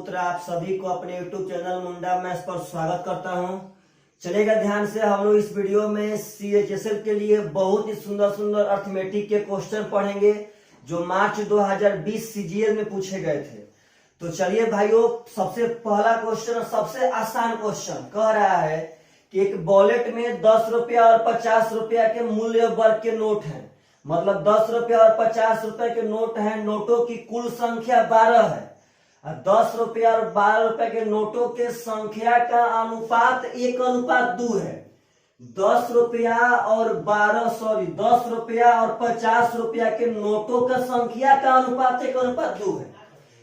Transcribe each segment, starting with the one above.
पुत्र आप सभी को अपने YouTube चैनल मुंडा मैथ्स पर स्वागत करता हूं। चलेगा ध्यान से, हम लोग इस वीडियो में CHSL के लिए बहुत ही सुंदर सुंदर अर्थमेटिक के क्वेश्चन पढ़ेंगे जो मार्च 2020 CGL में पूछे गए थे। तो चलिए भाइयों, सबसे पहला क्वेश्चन और सबसे आसान क्वेश्चन कह रहा है कि एक वॉलेट में 10 रुपया और 50 रुपया के मूल्य वर्ग के नोट हैं। मतलब 10 रुपया और 50 रुपए के नोट हैं। नोटों की कुल संख्या 12 है। 10 रुपया और 12 रुपए के नोटों के संख्या का अनुपात 1:2 है। 10 रुपया और 50 रुपया के नोटों का संख्या का अनुपात 1:2 है।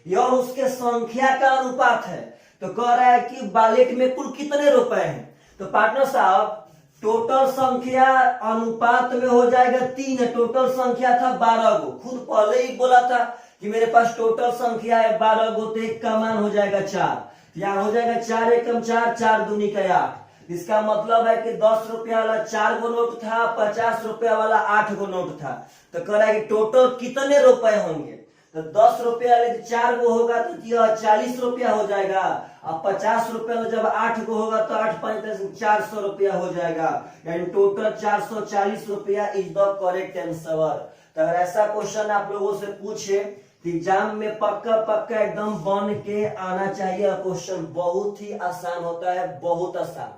यह उसके संख्या का अनुपात है। तो कह रहा है कि वॉलेट में कुल कितने रुपए हैं। तो पार्टनर साहब, टोटल संख्या अनुपात में हो जाएगा 3 है। टोटल संख्या था 12 गो। खुद पहले ही बोला था कि मेरे पास टोटल संख्या है 12 गो, तो एक का मान हो जाएगा 4। यहाँ हो जाएगा 4 एकम 4, 4 दूनी का 8। इसका मतलब है कि 10 रुपया वाला 4 गो नोट था, 50 रुपया वाला 8 गो नोट था। तो कह रहा है कि टोटल कितने रुपए होंगे। तो 10 रुपया वाले 4 गो होगा तो यह 40 रुपया हो जाएगा। अब 50 रुपया जब 8 गो होगा तो 8 5 400 रुपया हो जाएगा। यानी टोटल 440 रुपया इज द करेक्ट आंसर। तो अगर ऐसा क्वेश्चन आप लोगों से पूछे तो एग्जाम में पक्का एकदम बन के आना चाहिए। क्वेश्चन बहुत ही आसान होता है, बहुत आसान।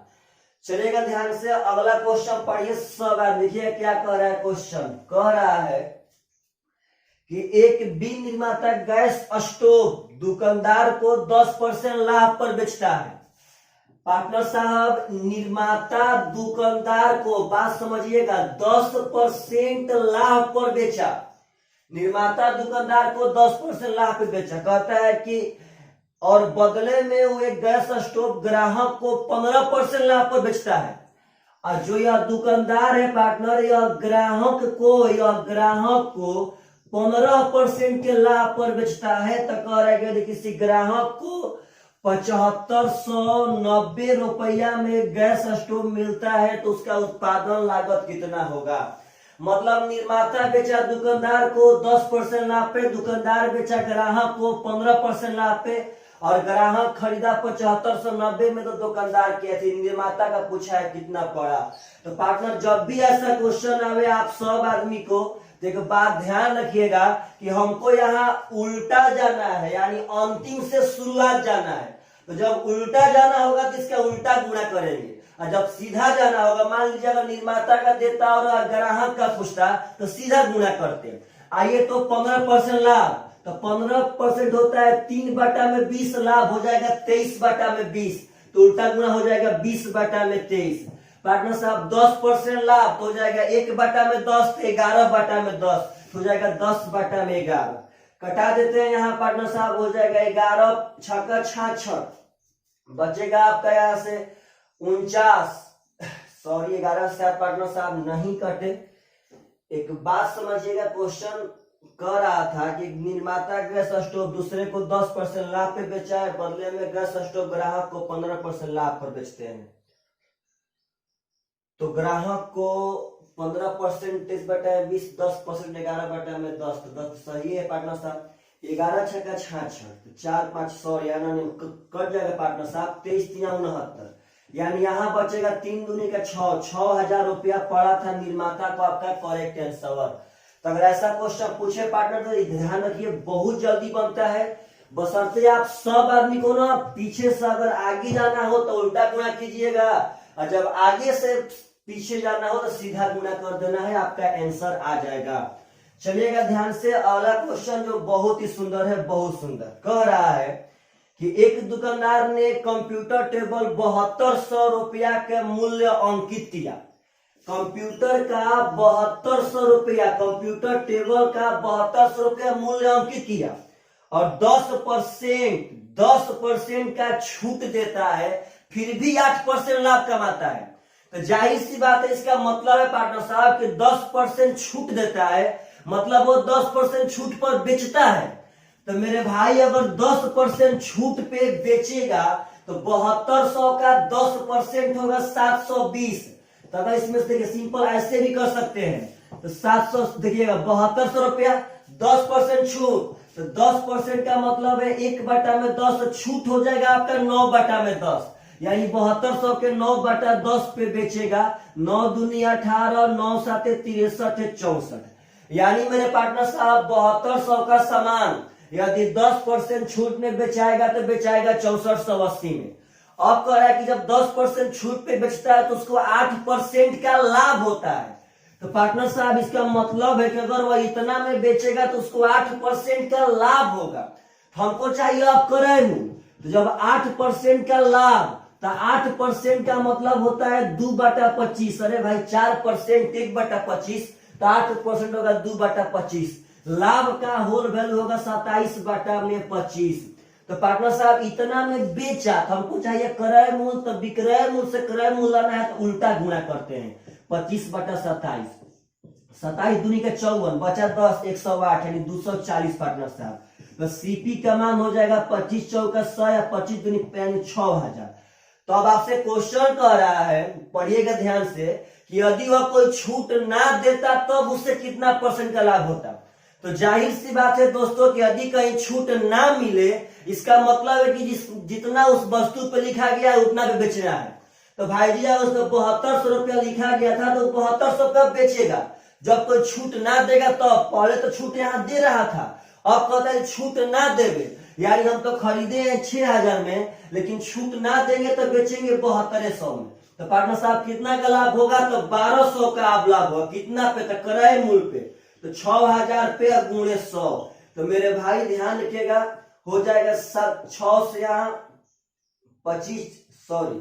चलेगा ध्यान से, अगला क्वेश्चन पढ़िए सब। देखिए क्या कह रहा है क्वेश्चन। कह रहा है कि एक विनिर्माता गैस स्टोव दुकानदार को 10% लाभ पर बेचता है। पार्टनर साहब, निर्माता दुकानदार को, बात समझिएगा, 10% लाभ पर बेचा। निर्माता दुकानदार को 10% लाभ पर बेचा। कहता है कि और बदले में वो एक गैस स्टोव ग्राहक को 15% लाभ पर बेचता है। और जो यह दुकानदार है पार्टनर, यह ग्राहक को 15% के लाभ पर बेचता है। तो कह रहा है कि किसी ग्राहक को 7590 रुपया में गैस स्टोव मिलता है, तो उसका उत्पादन लागत कितना होगा। मतलब निर्माता बेचा दुकानदार को 10% लाभ पे, दुकानदार बेचा ग्राहक को 15% लाभ पे, और ग्राहक खरीदा 7590 में, तो दुकानदार क्या थी, निर्माता का पूछा है कितना पड़ा। तो पार्टनर, जब भी ऐसा क्वेश्चन आवे आप सब आदमी को एक बात ध्यान रखिएगा कि हमको यहाँ उल्टा जाना है, यानी अंतिम से शुरुआत जाना है। तो जब उल्टा जाना होगा तो इसका उल्टा गुणा करेंगे, और जब सीधा जाना होगा, मान लीजिए अगर निर्माता का देता और ग्राहक का पूछता तो सीधा गुणा करते। आइए, तो 15% लाभ, तो 15% होता है 3/20, लाभ हो जाएगा 23/20, तो उल्टा गुणा हो जाएगा 20/23। पार्टनर साहब, 10% लाभ तो हो जाएगा 1/10, 11/10, हो जाएगा 10/11। कटा देते हैं यहाँ पार्टनर साहब, हो जाएगा 11 छक्का 66, बचेगा आपका यहाँ से 49। सॉरी, 11 से पार्टनर साहब नहीं कटे। एक बात समझिएगा, क्वेश्चन कह रहा था कि निर्माता गैस स्टोव दूसरे को 10% लाभ पे बेचा है, बदले में गैस स्टोव ग्राहक को 15% लाभ पर बेचते हैं। तो ग्राहक को 15% 23/20, 10% 11/10, तो 10 सही है पार्टनर साहब। 11 छक्का 66, 4 5 सॉरी कट जाएगा पार्टनर साहब, 23 3 69, यानी यहाँ बचेगा 3 दूनी का 6, 6000 रुपया पड़ा था निर्माता को, आपका करेक्ट आंसर। तो अगर ऐसा क्वेश्चन पूछे पार्टनर तो ध्यान रखिए, बहुत जल्दी बनता है। बशर्ते आप सब आदमी को ना पीछे से अगर आगे जाना हो तो उल्टा गुणा कीजिएगा, और जब आगे से पीछे जाना हो तो सीधा गुणा कर देना है, आपका आंसर आ जाएगा। चलिएगा ध्यान से, अगला क्वेश्चन जो बहुत ही सुंदर है, बहुत सुंदर। कह रहा है कि एक दुकानदार ने कंप्यूटर टेबल 7200 रुपया के मूल्य अंकित किया। कंप्यूटर का 7200 रुपया, कंप्यूटर टेबल का 7200 रुपया मूल्य अंकित किया, और 10% का छूट देता है, फिर भी 8% लाभ कमाता है। तो जाहिर सी बात है, इसका मतलब है पार्टनर साहब कि 10% छूट देता है, मतलब वो 10% छूट पर बेचता है। तो मेरे भाई, अगर 10% छूट पे बेचेगा तो 7200 का 10% होगा 720। तो अगर इसमें से देखिए सिंपल ऐसे भी कर सकते हैं, तो 700 देखिएगा 7200 रुपया, 10% छूट तो 10% का मतलब है 1/10, तो छूट हो जाएगा आपका 9/10, यानी 7200 के 9/10 पे बेचेगा। 9 दूनी 18, 9 साते 63, 64, यानी मेरे पार्टनर साहब 7200 का सामान यदि 10% छूट में बेचाएगा तो बेचाएगा 6480 में। अब कह रहा है कि जब 10% छूट पे बेचता है तो उसको 8% का लाभ होता है। तो पार्टनर साहब इसका मतलब है कि अगर वह इतना में बेचेगा तो उसको 8% का लाभ होगा। तो हमको चाहिए अब क्रय मूल्य। तो जब 8% का लाभ, तो 8% का मतलब होता है 2/25। अरे भाई 4% 1/25, तो 8% होगा 2/25। लाभ का होल वैल्यू होगा 27/25। तो पार्टनर साहब इतना में बेचा, तो हमको चाहिए क्रय मूल्य। तो विक्रय मूल्य से क्रय मूल्य लाना है तो उल्टा गुणा करते हैं। 25/27, 27 दूनी के 54, बचा 10, 108 यानी 240 पार्टनर साहब। तो सीपी का मान हो जाएगा 25 चौका 100 या 25 दूनी यानी 6000। तो अब आपसे क्वेश्चन कह रहा है, पढ़िएगा ध्यान से, कि यदि वह कोई छूट ना देता तब उससे कितना परसेंट का लाभ होता। तो जाहिर सी बात है दोस्तों कि यदि कहीं छूट ना मिले, इसका मतलब है कि जितना उस वस्तु पे लिखा गया है उतना पे बेचना है। तो भाई जी अगर उसको 7200 रुपया लिखा गया था तो 7200 रुपया बेचेगा। जब कोई छूट ना देगा तो पहले तो छूट यहाँ दे रहा था, अब कहता है छूट ना देवे, यानी हम तो खरीदे हैं 6000 में, लेकिन छूट ना देंगे तो बेचेंगे 7200 में। तो पार्टनर साहब कितना का लाभ होगा? तो 1200 का आप लाभ होगा। कितना पे? तो क्रय मूल्य पे। तो 6000 पे गुणे 100। तो मेरे भाई ध्यान रखिएगा, हो जाएगा 6 से यहाँ 25, सॉरी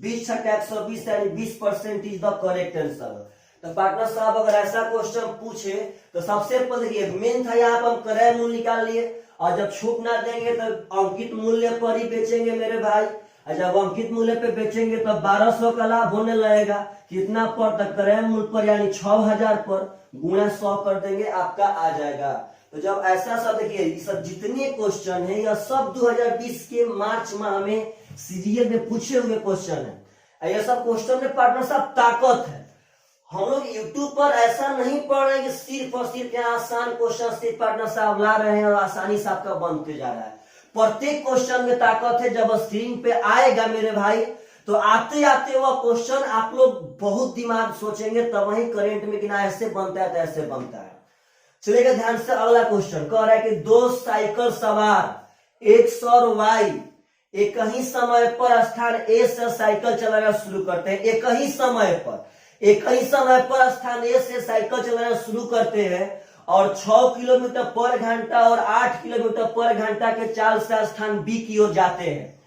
20 छठा 120, यानी 20% इज द करेक्ट आंसर। तो पार्टनर साहब अगर ऐसा क्वेश्चन पूछे तो सबसे पहले ये मेन था, यहाँ पर हम क्रय मूल्य निकाल लिए, और जब छूट ना देंगे तो अंकित मूल्य पर ही बेचेंगे मेरे भाई। और जब अंकित मूल्य पे बेचेंगे तो 1200 का लाभ होने लगेगा। कितना पर? तो क्रय मूल्य पर यानी 6000 पर गुणा 100 कर देंगे, आपका आ जाएगा। तो जब ऐसा सब देखिए, ये सब जितने क्वेश्चन है यह सब 2020 के मार्च माह में सीरियल में पूछे हुए क्वेश्चन है। यह सब क्वेश्चन में पार्टनर साहब ताकत है। हम लोग यूट्यूब पर ऐसा नहीं पढ़ रहे कि सिर्फ और सिर्फ यहाँ आसान क्वेश्चन सिर्फ पार्टनर साहब ला रहे हैं और आसानी से आपका बनते जा रहा है। प्रत्येक क्वेश्चन में ताकत है। जब स्क्रीन पे आएगा मेरे भाई तो आते आते वह क्वेश्चन आप लोग बहुत दिमाग सोचेंगे, तब वही करेंट में कि ना ऐसे बनता है तो ऐसे बनता है। चलिएगा ध्यान से, अगला क्वेश्चन कह रहा है कि 2 साइकिल सवार एक्स और वाई एक ही समय पर स्थान ए से साइकिल चलाना शुरू करते हैं। एक ही समय पर स्थान ए से साइकिल चलाना शुरू करते हैं और 6 किलोमीटर पर घंटा और 8 किलोमीटर पर घंटा के चाल से स्थान बी की ओर जाते हैं।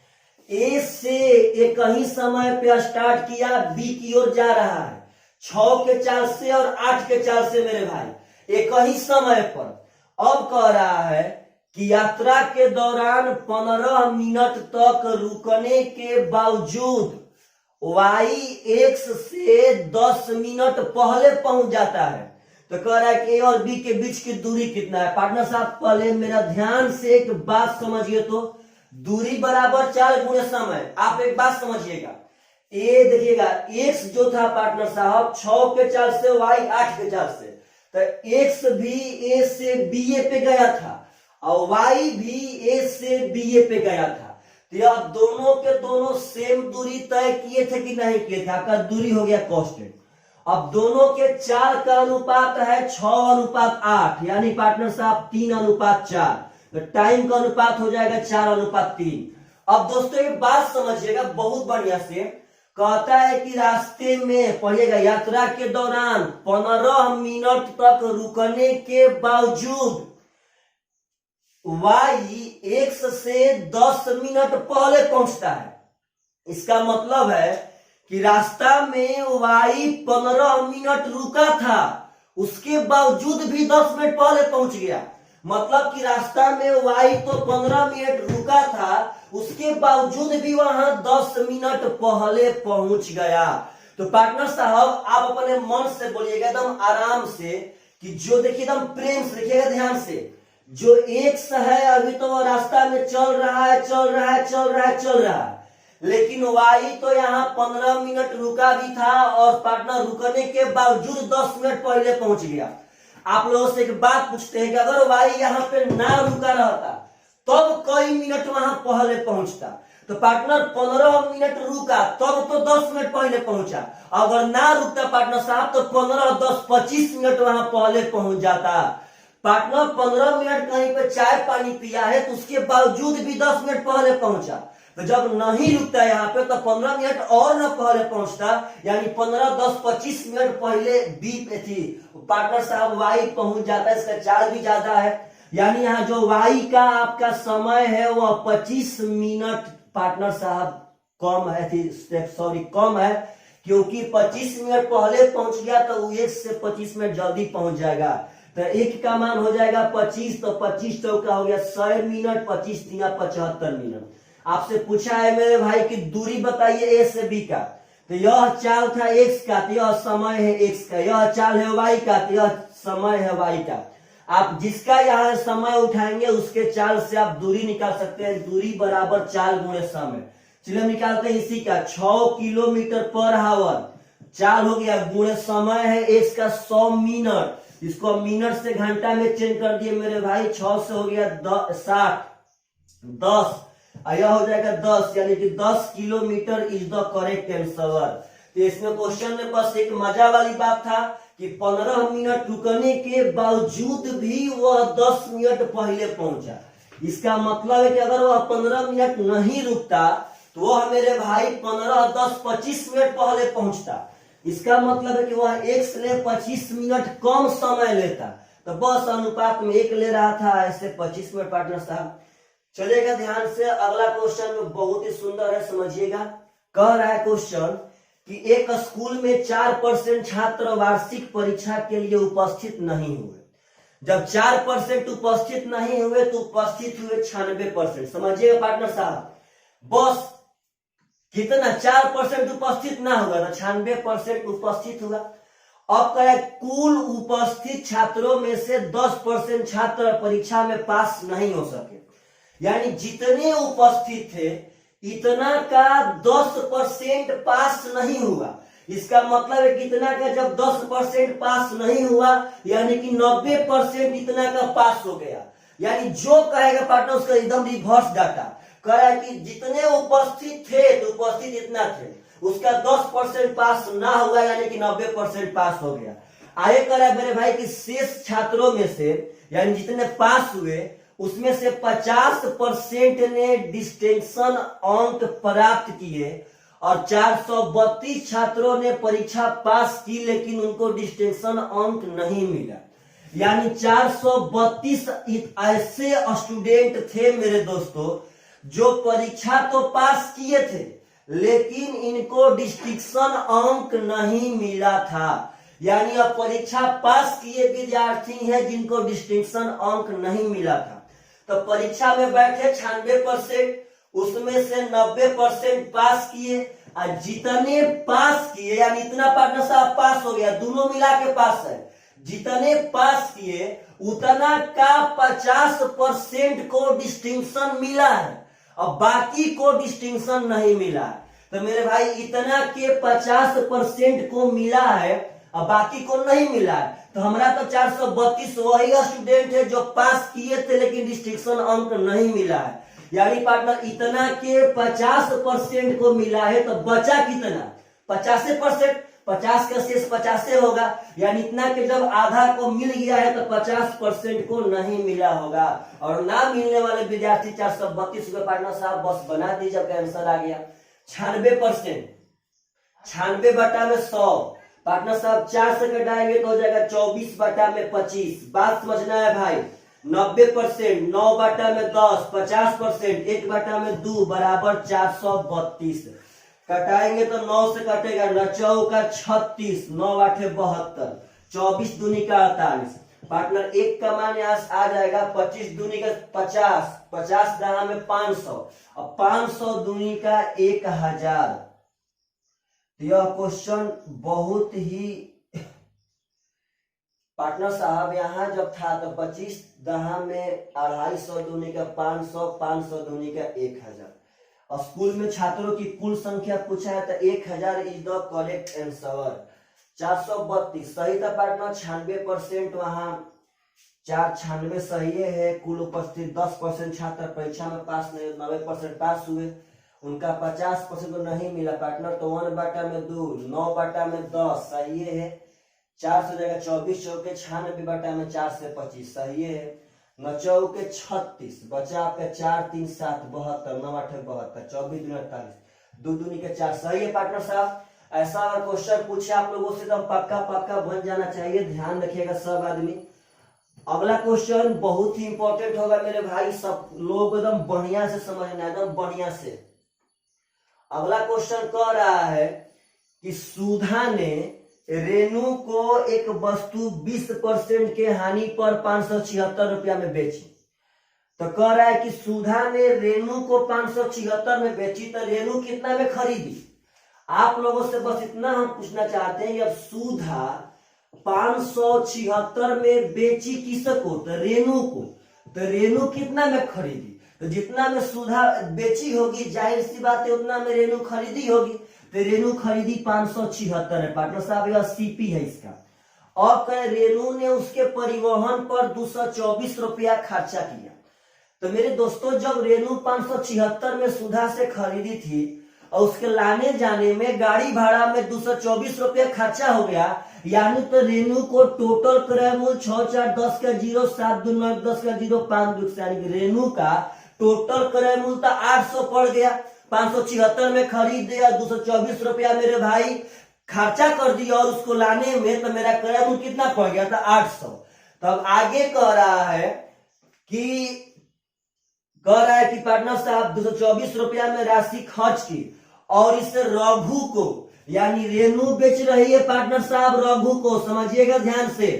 ए से एक ही समय पे स्टार्ट किया, बी की ओर जा रहा है 6 के चाल से और 8 के चाल से मेरे भाई, एक ही समय पर। अब कह रहा है कि यात्रा के दौरान 15 मिनट तक रुकने के बावजूद वाई एक्स से 10 मिनट पहले पहुंच जाता है। तो कह रहा है कि ए और बी के बीच की दूरी कितना है? पार्टनर साहब पहले मेरा ध्यान से एक बात समझिए, तो दूरी बराबर 4 गुणे समय। आप एक बात समझिएगा, ए देखिएगा एक्स जो था पार्टनर साहब 6 के चाल से, वाई 8 के चाल से, तो एक्स भी ए से बी ए पे गया था और वाई भी ए से बी ए पे गया था। तो यह दोनों के दोनों सेम दूरी तय किए थे कि नहीं किए थे? आपका दूरी हो गया कांस्टेंट। अब दोनों के चाल का अनुपात है 6:8, यानी पार्टनर साहब 3:4। तो टाइम का अनुपात हो जाएगा 4:3। अब दोस्तों ये बात समझिएगा बहुत बढ़िया से, कहता है कि रास्ते में, पढ़िएगा, यात्रा के दौरान 15 मिनट तक रुकने के बावजूद वाई एक्स से 10 मिनट पहले पहुंचता है। इसका मतलब है कि रास्ता में वाई 15 मिनट रुका था, उसके बावजूद भी 10 मिनट पहले पहुंच गया। मतलब कि रास्ता में वाई तो 15 मिनट रुका था, उसके बावजूद भी वहां 10 मिनट पहले पहुंच गया। तो पार्टनर साहब आप अपने मन से बोलिएगा एकदम आराम से, कि जो देखिए एकदम प्रेम से देखिएगा ध्यान से, जो एक्स है अभी तो वो रास्ता में चल रहा है, लेकिन वाई तो यहाँ 15 मिनट रुका भी था और पार्टनर रुकने के बावजूद 10 मिनट पहले पहुंच गया। आप लोगों से एक बात पूछते हैं कि अगर वाई यहाँ पे ना रुका रहता तब कई मिनट वहां पहले पहुंचता। तो पार्टनर 15 मिनट रुका तब तो 10 मिनट पहले पहुंचा। अगर ना रुकता पार्टनर साहब तो 15, 10, 25 मिनट वहां पहले पहुंच जाता। पार्टनर 15 मिनट कहीं पे चाय पानी पिया है तो उसके बावजूद भी 10 मिनट पहले पहुंचा। तो जब नहीं रुकता यहाँ पे तो 15 मिनट और न पहले पहुंचता, यानी 15, 10, 25 मिनट पहले बीत थी पार्टनर साहब वाई पहुंच जाता है। इसका चार्ज भी ज्यादा है, यानी यहाँ जो वाई का आपका समय है वह 25 मिनट पार्टनर साहब कम है थी, सॉरी कम है, क्योंकि 25 मिनट पहले पहुंच गया तो वो 1 से 25 मिनट जल्दी पहुंच जाएगा। तो 1 का मान हो जाएगा 25, तो 25 चौका हो गया 100 मिनट, 25 दिया 75 मिनट। आपसे पूछा है मेरे भाई की दूरी बताइए ए से बी का, तो यह चाल था एक्स का, तो यह समय है एक्स का, यह चाल है वाई का, तो यह समय है वाई का। आप जिसका यहाँ समय उठाएंगे उसके चाल से आप दूरी निकाल सकते हैं। दूरी बराबर चाल गुणे समय। चलिए हम निकालते हैं इसी का 6 किलोमीटर पर आवर, चाल हो गया, गुणे समय है एक्स का 100 मिनट, इसको मिनट से घंटा में चेंज कर दिए मेरे भाई, 6 से हो गया 60, 10, यह हो जाएगा 10, यानी कि 10 kilometre is the correct answer. तो इसमें क्वेश्चन में बस एक मजा वाली बात था कि 15 मिनट रुकने के बावजूद भी वह 10 मिनट पहले पहुंचा। इसका मतलब है कि अगर वह 15 मिनट नहीं रुकता तो वह मेरे भाई 15, 10, 25 मिनट पहले पहुंचता। इसका मतलब है कि वह 1 से 25 मिनट कम समय लेता। तो बस अनुपात में 1 ले रहा था, ऐसे 25 मिनट पार्टनर साहब। चलेगा ध्यान से, अगला क्वेश्चन में बहुत ही सुंदर है, समझिएगा। कह रहा है क्वेश्चन कि एक स्कूल में 4% छात्र वार्षिक परीक्षा के लिए उपस्थित नहीं हुए। जब 4% उपस्थित नहीं हुए तो उपस्थित हुए 96%। समझिएगा पार्टनर साहब, बस कितना 4% उपस्थित ना हुआ तो 96% उपस्थित हुआ। अब कहे कुल उपस्थित छात्रों में से 10% छात्र परीक्षा में पास नहीं हो सके, यानी जितने उपस्थित थे इतना का 10% पास नहीं हुआ। इसका मतलब है कितना का, जब 10% पास नहीं हुआ यानी कि 90% इतना का पास हो गया। यानी जो कहेगा पार्टनर उसका एकदम रिवर्स डाटा कह रहा है कि जितने उपस्थित थे तो उपस्थित इतना थे, उसका 10% पास ना हुआ यानी कि 90% पास हो गया। आगे कह रहा है मेरे भाई कि शेष छात्रों में से यानी जितने पास हुए उसमें से 50% ने डिस्टिंक्शन अंक प्राप्त किए और 432 छात्रों ने परीक्षा पास की लेकिन उनको डिस्टिंक्शन अंक नहीं मिला। यानी 432 ऐसे स्टूडेंट थे मेरे दोस्तों जो परीक्षा तो पास किए थे लेकिन इनको डिस्टिंक्शन अंक नहीं मिला था। यानी अब परीक्षा पास किए विद्यार्थी हैं जिनको डिस्टिंक्शन अंक नहीं मिला था। तो परीक्षा में बैठे 96%, उसमें से 90% पास किए और जितने पास किए यानी इतना पार्टनर साहब पास हो गया, दोनों मिला के पास है, जितने पास किए उतना का 50% को डिस्टिंक्शन मिला है और बाकी को डिस्टिंक्शन नहीं मिला है। तो मेरे भाई इतना के 50% को मिला है और बाकी को नहीं मिला है। तो हमारा तो 432 वही स्टूडेंट है जो पास किए थे लेकिन डिस्टिंक्शन अंक नहीं मिला है। यानी पार्टनर इतना के 50% को मिला है तो बचा कितना, 50%, 50 का शेष 50 होगा। यानी इतना के जब आधा को मिल गया है तो 50% को नहीं मिला होगा। और ना मिलने वाले विद्यार्थी 432 को पार्टनर साहब बस बना दीजिए, आपका आंसर आ गया 96%। 96 बटा में 100 पार्टनर साहब 4 से घटाएंगे तो हो जाएगा 24 बटा में 25। बात समझना है भाई। 90%, 9 बटा में 10, 50%, 1 बटा में 2 बराबर 432। कटाएंगे तो 9 से कटेगा, 9 का 36, 9 आठे 72, 24 दूनी का 48। पार्टनर 1 का मान यहाँ आ जाएगा 25 दूनी का 50, 50 दहा में 500 और 500 दूनी का 1000। यह क्वेश्चन बहुत ही पार्टनर साहब यहाँ जब था तो 25 दहा में 250 दूनी का 500, 500 दूनी का 1000 और स्कूल में छात्रों की कुल संख्या पूछा है तो 1000 इज द करेक्ट आंसर। 432 सही था पार्टनर। 96% वहां 496 सही है। कुल उपस्थित 10% छात्र परीक्षा में पास नहीं, 90% पास हुए। उनका 50% तो नहीं मिला पार्टनर। तो 1/2, 9/10 सही है। 4 से जगह 24 चौके 96 बटा में 4 से 25 सही है। 9 चौके 36 बचा आपका 4 3 7 72, 9 8 72, 24 दूनी 48, 2 दूनी के 4 सही है पार्टनर साहब। ऐसा अगर क्वेश्चन पूछे आप लोगों से तो पक्का पक्का बन जाना चाहिए, ध्यान रखिएगा सब आदमी। अगला क्वेश्चन बहुत ही इंपॉर्टेंट होगा मेरे भाई, सब लोग एकदम बढ़िया से समझना, एकदम बढ़िया से। अगला क्वेश्चन कह रहा है कि सुधा ने रेणु को एक वस्तु 20% के हानि पर 576 रुपया में बेची। तो कह रहा है कि सुधा ने रेणु को 576 में बेची, तो रेणु कितना में खरीदी। आप लोगों से बस इतना हम पूछना चाहते हैं, अब सुधा 576 में बेची किसको, तो रेणु को, तो रेणु कितना में खरीदी। तो जितना में सुधा बेची होगी जाहिर सी बात है उतना में रेणु खरीदी होगी। तो रेणु खरीदी 576 है पार्टनर साहब, यह सीपी है इसका। अब कहें रेणु ने उसके परिवहन पर 224 रुपया खर्चा किया। तो मेरे दोस्तों जब रेणु 576 में सुधा से खरीदी थी और उसके लाने जाने में गाड़ी भाड़ा में 224 रुपया खर्चा हो गया, यानी तो रेणु को टोटल क्रय मूल्य 6 4 10 का 0 7 2 9 10 का 0 5 2, यानी कि रेणु का टोटल क्रय मूल्य तो 800 पड़ गया। 576 में खरीद दिया, 224 रुपया मेरे भाई खर्चा कर दिया और उसको लाने में तो मेरा क्रय मूल्य कितना पड़ गया था, 800। तब आगे कह रहा है कि पार्टनर साहब 224 रुपया में राशि खर्च की और इसे रघु को, यानी रेणु बेच रही है पार्टनर साहब रघु को, समझिएगा ध्यान से।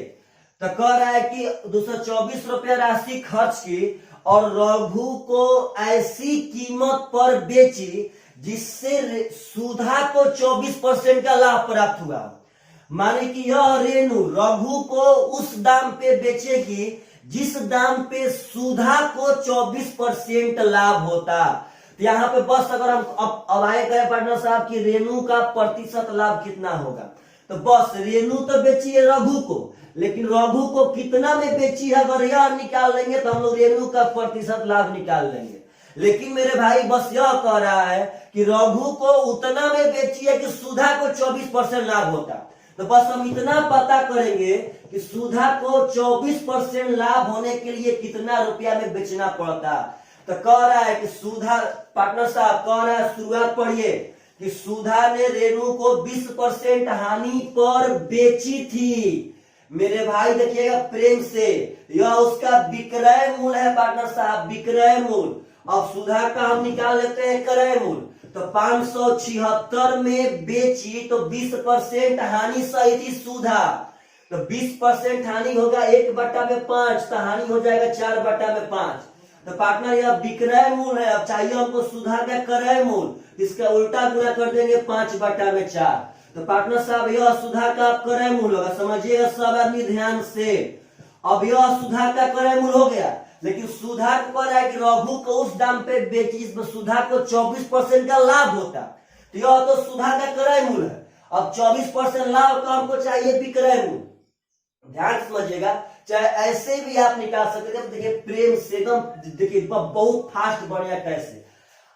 तो कह रहा है कि 224 रुपया राशि खर्च की और रघु को ऐसी कीमत पर बेची जिससे सुधा को 24% का लाभ प्राप्त हुआ। माने कि यह रेणु रघु को उस दाम पे बेचेगी जिस दाम पे सुधा को 24% लाभ होता। तो यहाँ पे बस अगर हम अब आए करें पार्टनर साहब कि रेणु का प्रतिशत लाभ कितना होगा, तो बस रेणु तो बेची है रघु को, लेकिन रघु को कितना में बेची है अगर यह निकाल लेंगे तो हम लोग रेणु का प्रतिशत लाभ निकाल लेंगे। लेकिन मेरे भाई बस यह कह रहा है कि रघु को उतना में बेची है कि सुधा को 24% लाभ होता। तो बस हम इतना पता करेंगे कि सुधा को 24% लाभ होने के लिए कितना रुपया में बेचना पड़ता। तो कह रहा है कि सुधा, पार्टनर साहब कह रहा है, शुरुआत पढ़िए कि सुधा ने रेणु को 20% हानि पर बेची थी। मेरे भाई देखिएगा प्रेम से, यह उसका विक्रय मूल्य है पार्टनर साहब, विक्रय मूल्य। अब सुधा का हम निकाल लेते हैं क्रय मूल्य। तो 576 में बेची तो 20% हानि सही थी सुधा, तो 20% हानि होगा 1/5, तो हानि हो जाएगा 4/5। तो पार्टनर यह विक्रय मूल्य है। अब चाहिए हमको सुधा का क्रय मूल्य, इसका उल्टा गुणा कर देंगे 5/4। तो पार्टनर साहब यह सुधा का क्रय मूल्य होगा, समझिएगा सब आदमी ध्यान से। अब यह सुधा का क्रय मूल्य हो गया, लेकिन सुधा को कह रहा है कि रघु को उस दाम पे बेची जिसमें सुधा को 24% का लाभ होता। तो यह तो सुधा का क्रय मूल्य है। अब 24% लाभ का हमको चाहिए विक्रय मूल्य, ध्यान समझिएगा। चाहे ऐसे भी आप निकाल सकते हैं, देखिए प्रेम से एकदम, देखिए बहुत फास्ट बढ़िया कैसे।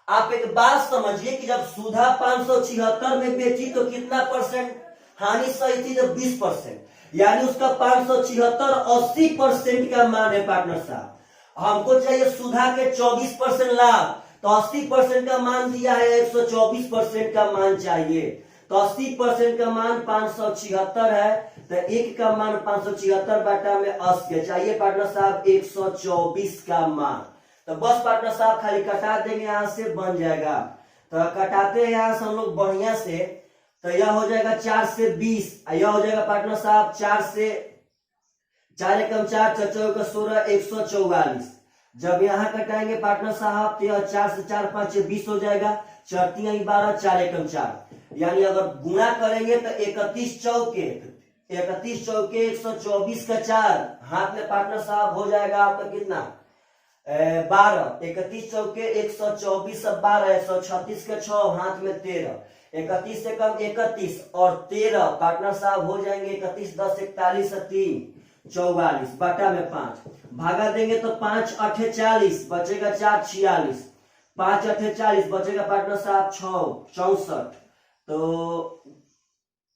आप एक बात समझिए कि जब सुधा 576 में बेची तो कितना परसेंट हानि सही थी, जब 20%, यानी उसका 576 80% का मान है पार्टनर साहब। हमको चाहिए सुधा के 24% लाभ, तो 80% का मान दिया है, 124% का मान चाहिए। तो 80% का मान 576 है, तो 1 का मान 576/80 चाहिए पार्टनर साहब 124 का मान। तो बस पार्टनर साहब खाली कटा देंगे, यहां से बन जाएगा। तो कटाते हैं यहां से हम लोग बढ़िया से, तो यह हो जाएगा 4 से 20, यह हो जाएगा पार्टनर साहब 4 से 4 एकम 4 4 चौका 16 144। जब यहाँ कटाएंगे पार्टनर साहब तो यह 4 से 4 5 20 हो जाएगा, 4 3 12 4 एकम 4, यानी अगर गुणा करेंगे तो 31 चौके 124 का 4 हाथ में पार्टनर साहब हो जाएगा आपका कितना 12, 31 चौके 124 12, 136 का 6 हाथ में 13, 31 से कम 31 और 13 पार्टनर साहब हो जाएंगे 31 10 41 3 44 बटा में 5 भागा देंगे तो 5 8 40 बचेगा 4 46 5 8 40 बचेगा पार्टनर साहब 6 64 तो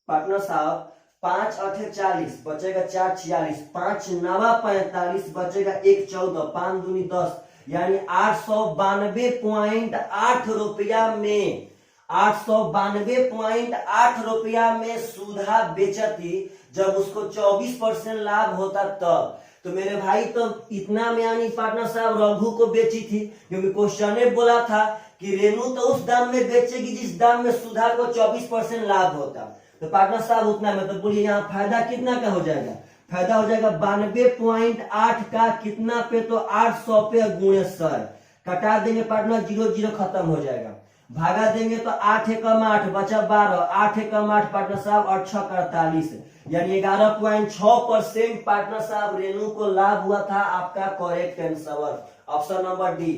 पार्टनर साहब 5 8 40 बचेगा 4 46 5 9 45 बचेगा 1 14 5 दूनी 10 यानी 892.8 रुपया में 892.8 रुपया में सुधा बेचती जब उसको 24% लाभ होता तब। तो मेरे भाई तो इतना में यानी पार्टनर साहब रघु को बेची थी, क्योंकि क्वेश्चन ने बोला था कि रेणु तो उस दाम में बेचेगी जिस दाम में सुधा को 24% लाभ होता। तो पार्टनर साहब उतना में, तो बोलिए यहाँ फायदा कितना का हो जाएगा? फायदा हो जाएगा 92.8 का कितना पे, तो 800 पे गुणे 100 कटा देंगे पार्टनर, 0 0 खत्म हो जाएगा। भागा देंगे तो 8 एकम 8 बचा 12, 8 एकम 8 पार्टनर साहब 8 6 48 यानी 11.6% पार्टनर साहब रेणु को लाभ हुआ था। आपका correct answer option number D.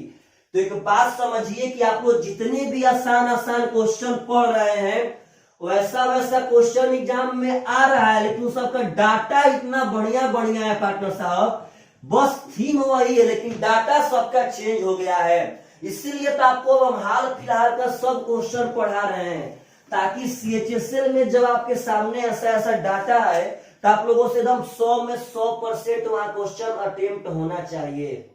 तो एक बात समझिए कि आप लोग जितने भी आसान क्वेश्चन पढ़ रहे हैं वैसा क्वेश्चन एग्जाम में आ रहा है, लेकिन सबका डाटा इतना बढ़िया बढ़िया है पार्टनर साहब, बस थीम वही है लेकिन डाटा सबका चेंज हो गया है। इसीलिए तो आपको हम हाल फिलहाल का सब क्वेश्चन पढ़ा रहे हैं, ताकि CHSL में जब आपके सामने ऐसा डाटा है तो आप लोगों से एकदम 100 में 100% वहां क्वेश्चन अटेम्प्ट होना चाहिए।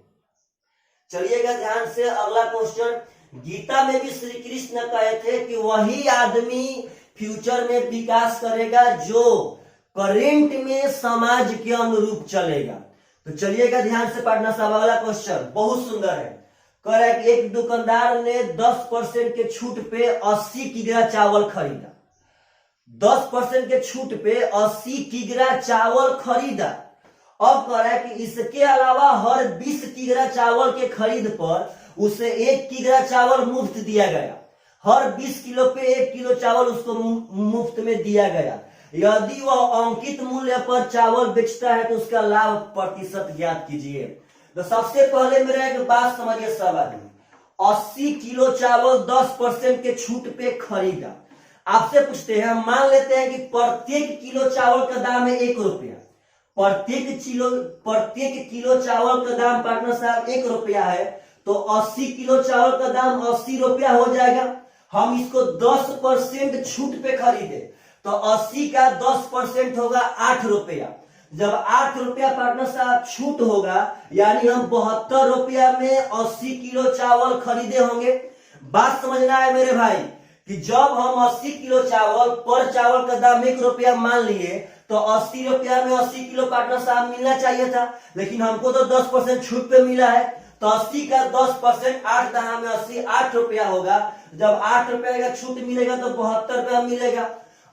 चलिएगा ध्यान से, अगला क्वेश्चन। गीता में भी श्री कृष्ण कहे थे कि वही आदमी फ्यूचर में विकास करेगा जो करेंट में समाज के अनुरूप चलेगा। तो चलिएगा ध्यान से पार्टनर साहब, अगला क्वेश्चन बहुत सुंदर है। कह रहा है कि एक दुकानदार ने 10% के छूट पे 80 किग्रा चावल खरीदा। 10% के छूट पे 80 किग्रा चावल खरीदा। अब कह रहा है कि इसके अलावा हर 20 किग्रा चावल के खरीद पर उसे 1 किग्रा चावल मुफ्त दिया गया। हर 20 किलो पे 1 किलो चावल उसको मुफ्त में दिया गया। यदि वह अंकित मूल्य पर चावल बेचता है तो उसका लाभ प्रतिशत ज्ञात कीजिए। तो सबसे पहले मेरा एक बात समझिए सब आदमी, 80 किलो चावल 10% के छूट पे खरीदा। आपसे पूछते हैं, मान लेते हैं कि प्रत्येक किलो चावल का दाम है 1 रुपया। प्रत्येक किलो चावल का दाम पार्टनर साहब 1 रुपया है, तो 80 किलो चावल का दाम 80 रुपया हो जाएगा। हम इसको 10% छूट पे खरीदे तो 80 का 10% होगा 8 रुपया। जब 8 रुपया पार्टनर साहब छूट होगा यानी हम 72 रुपया में 80 किलो चावल खरीदे होंगे। बात समझना है मेरे भाई कि जब हम 80 किलो चावल पर चावल का दाम 1 रुपया मान लिए तो 80 रुपया में 80 किलो पार्टनर साहब मिलना चाहिए था, लेकिन हमको तो 10% छूट पे मिला है। तो 80 का 10% 8 दहा में 80 8 रुपया होगा। जब 8 रुपया का छूट मिलेगा तो 72 रुपया मिलेगा।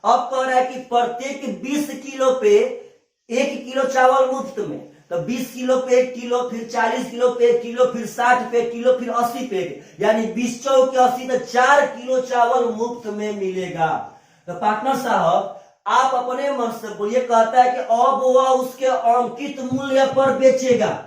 अब कह रहा है कि प्रत्येक 20 किलो पे 1 किलो चावल मुफ्त में, तो 20 किलो पे 1 किलो, फिर 40 किलो पे 1 किलो, फिर 60 पे 1 किलो, फिर 80 पे, यानी 20 चौक 80 तो 4 किलो चावल मुफ्त में मिलेगा। तो पार्टनर साहब आप अपने मन से बोलिए, कहता है कि अब वह उसके अंकित मूल्य पर बेचेगा।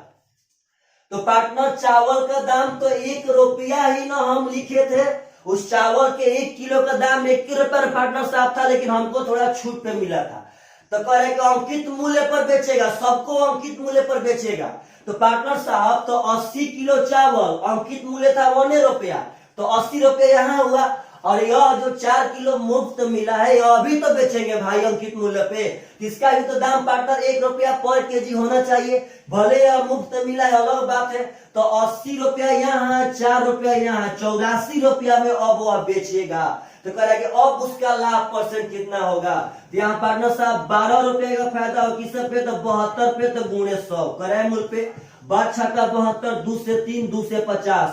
तो पार्टनर चावल का दाम तो 1 रुपया ही ना हम लिखे थे, उस चावल के 1 किलो का दाम 1 रुपया पार्टनर साहब था, लेकिन हमको थोड़ा छूट पे मिला था। तो कह रहे कि अंकित मूल्य पर बेचेगा, सबको अंकित मूल्य पर बेचेगा। तो पार्टनर साहब तो 80 किलो चावल अंकित मूल्य था 1 रुपया, तो 80 रुपया यहाँ हुआ, और यह जो 4 किलो मुफ्त मिला है यह भी तो बेचेंगे भाई अंकित मूल्य पे। इसका भी तो दाम पार्टनर 1 रुपया पर केजी होना चाहिए, भले यह मुफ्त मिला है अलग बात है। तो 80 रुपया यहाँ, 4 रुपया यहाँ, 84 रुपया में अब वह बेचेगा। तो कह रहा है कि अब उसका लाभ परसेंट कितना होगा। तो यहाँ पार्टनर साहब 12 रुपये का फायदा हो किस पे, तो 72 पे, तो गुणे 100 करे मूल पे, 72 2 से 3 2 से 50,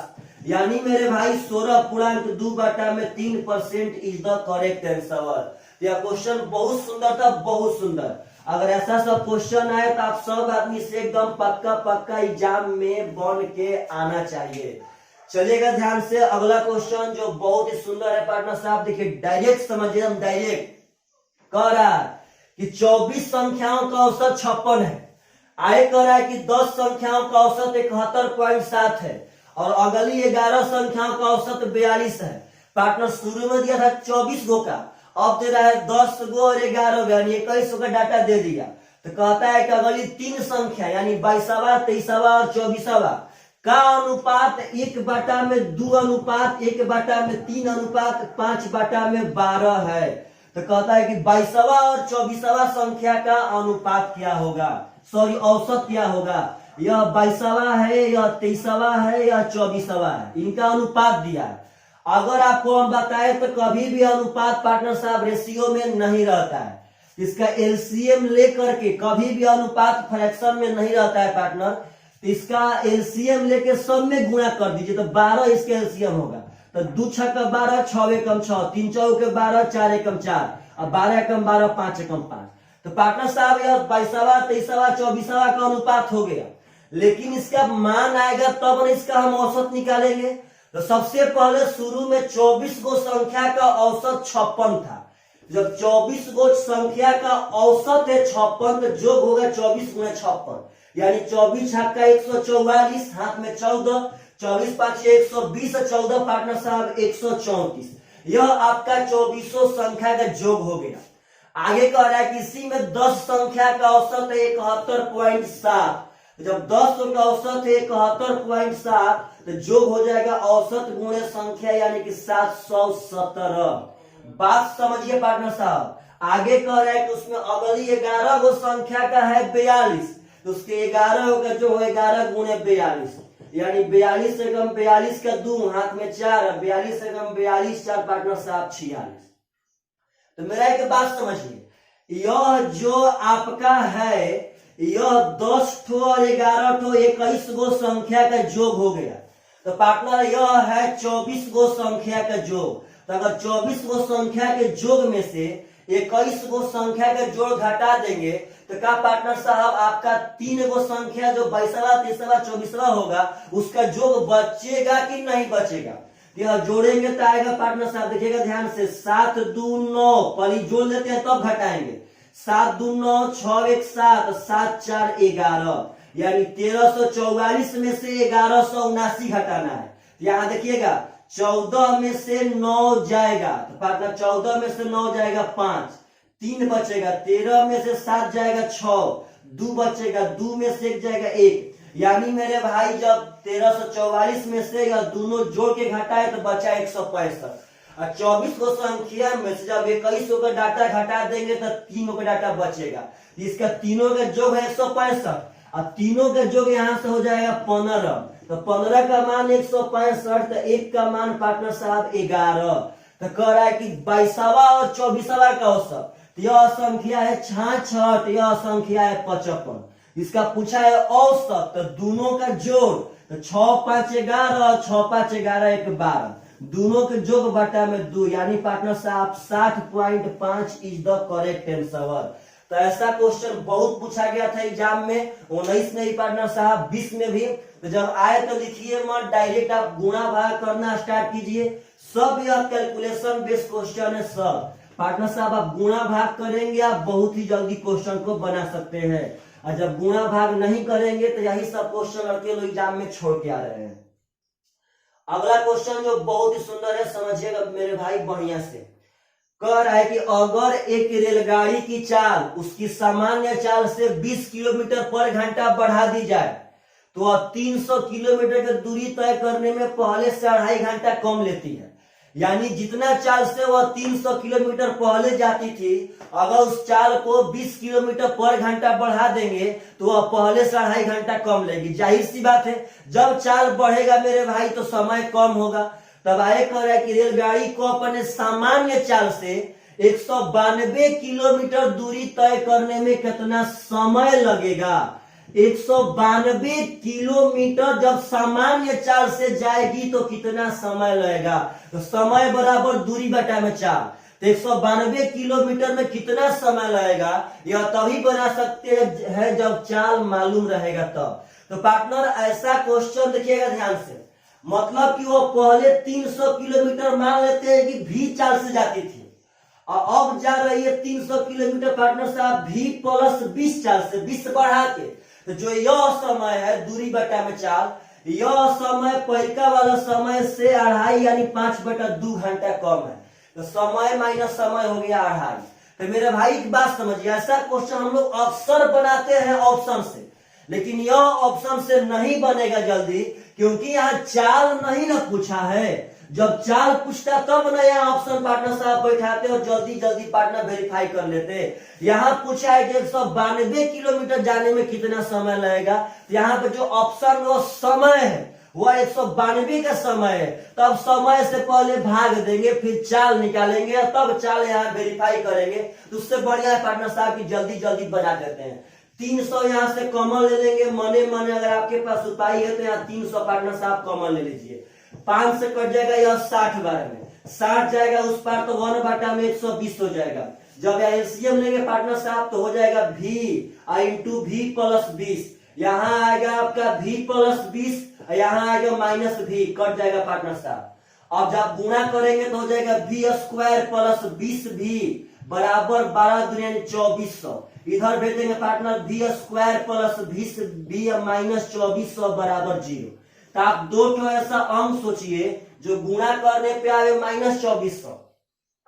यानी मेरे भाई 16.2/3% इज द करेक्ट आंसर। यह क्वेश्चन बहुत सुंदर था, बहुत सुंदर। अगर ऐसा सब क्वेश्चन आए तो आप सब आदमी से एकदम पक्का एग्जाम में बन के आना चाहिए। चलिएगा ध्यान से, अगला क्वेश्चन जो बहुत ही सुंदर है पार्टनर साहब, देखिए डायरेक्ट समझिए, हम डायरेक्ट कह रहा है कि 24 संख्याओं का औसत 56 है। आगे कह रहा है कि 10 संख्याओं का औसत 71.7 है, और अगली 11 संख्याओं का औसत 42 है। पार्टनर शुरू में दिया था 24 गो का, अब दे रहा है 10 गो और 11 गो यानी 21 का डाटा दे दिया। तो कहता है कि अगली तीन संख्या यानी 22वां, 23वां और 24वां का अनुपात 1/2 अनुपात 1/3 अनुपात 5/12 है। तो कहता है कि 22वां और 24वां संख्या का अनुपात क्या होगा, सॉरी औसत क्या होगा। यह 22वां है, यह 23वां है, यह 24वां है, इनका अनुपात दिया है। अगर आपको हम बताए तो कभी भी अनुपात पार्टनर साहब रेशियो में नहीं रहता है, इसका एलसीएम लेकर के कभी भी अनुपात फ्रैक्शन में नहीं रहता है पार्टनर। इसका एलसीएम लेके सब में गुणा कर दीजिए तो 12 इसका एलसीएम होगा। तो 2 6 का 12, 6 एकम 6, 3 चौके 12, 4 एकम 4 और 12 एकम 12, 5 एकम 5। तो पार्टनर साहब यह 22वां, 23वां, 24वां का अनुपात हो गया, लेकिन इसका मान आएगा तब इसका हम औसत निकालेंगे। तो सबसे पहले शुरू में 24 गो संख्या का औसत 56 था। जब 24 गो संख्या का औसत है 56 तो जोग होगा 24 गुणे 56 यानी 24 छक्का 144, हाथ में 14, 24 5 120, 14 पार्टनर साहब 134। यह आपका 24 संख्या का जोग हो गया। आगे कह रहा है कि इसी में 10 संख्या का औसत है 71.7। जब 10 का औसत है 71.7 तो जोग हो जाएगा औसत गुणे संख्या यानी कि 717। बात समझिए पार्टनर साहब। आगे कह रहा है कि उसमें अगली 11 गो संख्या का है 42, तो उसके 11 का जो है 11 गुणे 42 यानी 42 एकम 42 का 2, हाथ में 4, 42 एकम 42 4 पार्टनर साहब 46। तो मेरा एक बात समझिए, यह जो आपका है यह 10 ठो और 11 ठो 21 गो संख्या का जोग हो गया। तो पार्टनर यह है 24 गो संख्या का जोग। तो अगर 24 गो संख्या के जोग में से 21 गो संख्या का जोड़ घटा देंगे तो क्या पार्टनर साहब आपका 3 गो संख्या जो 22वां, 23वां, 24वां होगा उसका जोग बचेगा कि नहीं बचेगा। यह जोड़ेंगे तो आएगा पार्टनर साहब, देखिएगा ध्यान से, 7 2 9, पहले जोड़ लेते हैं तब घटाएंगे। 7 2 9, 6 1 7, 7 4 11 यानी 1344 में से 1179 घटाना है। यहाँ देखिएगा 14 में से 9 जाएगा तो पार्टनर 14 में से 9 जाएगा 5, 3 बचेगा, 13 में से 7 जाएगा 6, 2 बचेगा, 2 में से 1 जाएगा 1 यानी मेरे भाई जब 1344 में से यह दोनों जोड़ के घटाए तो बचा 165। और 24 को संख्या में से जब 21 का डाटा घटा देंगे तो 3 का डाटा बचेगा। इसका तीनों का जोग है 165 और तीनों का जोग यहाँ से हो जाएगा 15। तो 15 का मान 165 तो 1 का मान पार्टनर साहब 11। तो कह रहा है कि 22वां और 24वां का औसत, यह संख्या है 66, यह संख्या है 55। इसका पूछा है औसत, तो दोनों का जोड़, तो 6 5 11 और 6 5 11 1 12, दोनों के जोग बटा में 2 यानी पार्टनर साहब 60.5 इज द करेक्ट आंसर। तो ऐसा क्वेश्चन बहुत पूछा गया था एग्जाम में, 19 में ही पार्टनर साहब, 20 में भी। तो जब आए तो लिखिए मत, डायरेक्ट आप गुणा भाग करना स्टार्ट कीजिए। सब यह कैलकुलेशन बेस्ड क्वेश्चन है सब पार्टनर साहब। आप गुणा भाग करेंगे आप बहुत ही जल्दी क्वेश्चन को बना सकते हैं, और जब गुणा भाग नहीं करेंगे तो यही सब क्वेश्चन लड़के लोग एग्जाम में छोड़ के आ रहे हैं। अगला क्वेश्चन जो बहुत ही सुंदर है, समझिएगा मेरे भाई बढ़िया से। कह रहा है कि अगर एक रेलगाड़ी की चाल उसकी सामान्य चाल से 20 किलोमीटर पर घंटा बढ़ा दी जाए तो वह 300 किलोमीटर की दूरी तय करने में पहले से 2.5 घंटा कम लेती है। यानी जितना चाल से वह 300 किलोमीटर पहले जाती थी, अगर उस चाल को 20 किलोमीटर पर घंटा बढ़ा देंगे तो वह पहले से 2.5 घंटा कम लेगी। जाहिर सी बात है, जब चाल बढ़ेगा मेरे भाई तो समय कम होगा। तब आए कह रहा है कि रेलगाड़ी को अपने सामान्य चाल से 192 किलोमीटर दूरी तय करने में कितना समय लगेगा। 192 किलोमीटर जब सामान्य चाल से जाएगी तो कितना समय लगेगा। तो समय बराबर दूरी बटा में 4, तो 192 किलोमीटर में कितना समय लगेगा यह तभी बना सकते हैं जब चाल मालूम रहेगा तब। तो पार्टनर ऐसा क्वेश्चन देखिएगा ध्यान से, मतलब कि वो पहले 300 किलोमीटर मान लेते हैं कि भी चाल से जाती थी और अब जा रही है 300 किलोमीटर पार्टनर साहब भी प्लस 20 चाल से, 20 बढ़ा के। तो जो यह समय है दूरी बटा में 4, यह समय पहिका वाला समय से 2.5 यानी 5/2 घंटा कम है। तो समय माइनस समय हो गया 2.5। तो मेरे भाई एक बात समझिए, ऐसा क्वेश्चन हम लोग अक्सर बनाते हैं ऑप्शन से, लेकिन यह ऑप्शन से नहीं बनेगा जल्दी, क्योंकि यहाँ चाल नहीं ना पूछा है। जब चाल पूछता तब ना यहाँ ऑप्शन पार्टनर साहब बैठाते और जल्दी जल्दी पार्टनर वेरीफाई कर लेते। यहाँ पूछा है कि 192 किलोमीटर जाने में कितना समय लगेगा। यहाँ पे जो ऑप्शन वो समय है, वह 192 का समय है। तब समय से पहले भाग देंगे, फिर चाल निकालेंगे और तब चाल यहाँ वेरीफाई करेंगे। तो उससे बढ़िया है पार्टनर साहब की जल्दी जल्दी बना देते हैं। 300 यहाँ से कॉमन ले लेंगे, मने मने अगर आपके पास उपाय है तो यहाँ 300 पार्टनर साहब कॉमन ले लीजिए। 5 से कट जाएगा यह 60 बार में, 60 जाएगा उस पार तो 1/120 हो जाएगा। जब यहाँ एलसीएम लेंगे पार्टनर साहब तो हो जाएगा v इंटू v प्लस 20। यहाँ आएगा आपका v प्लस 20, यहाँ आएगा माइनस v, कट जाएगा पार्टनर साहब। अब जब गुणा करेंगे तो हो जाएगा v² प्लस 20v बराबर 12 यानी 2400। इधर भेजेंगे partner v² plus 20v minus 2400 बराबर 0। तो आप दो तो ऐसा अंक सोचिए जो गुणा करने पे आए माइनस 2400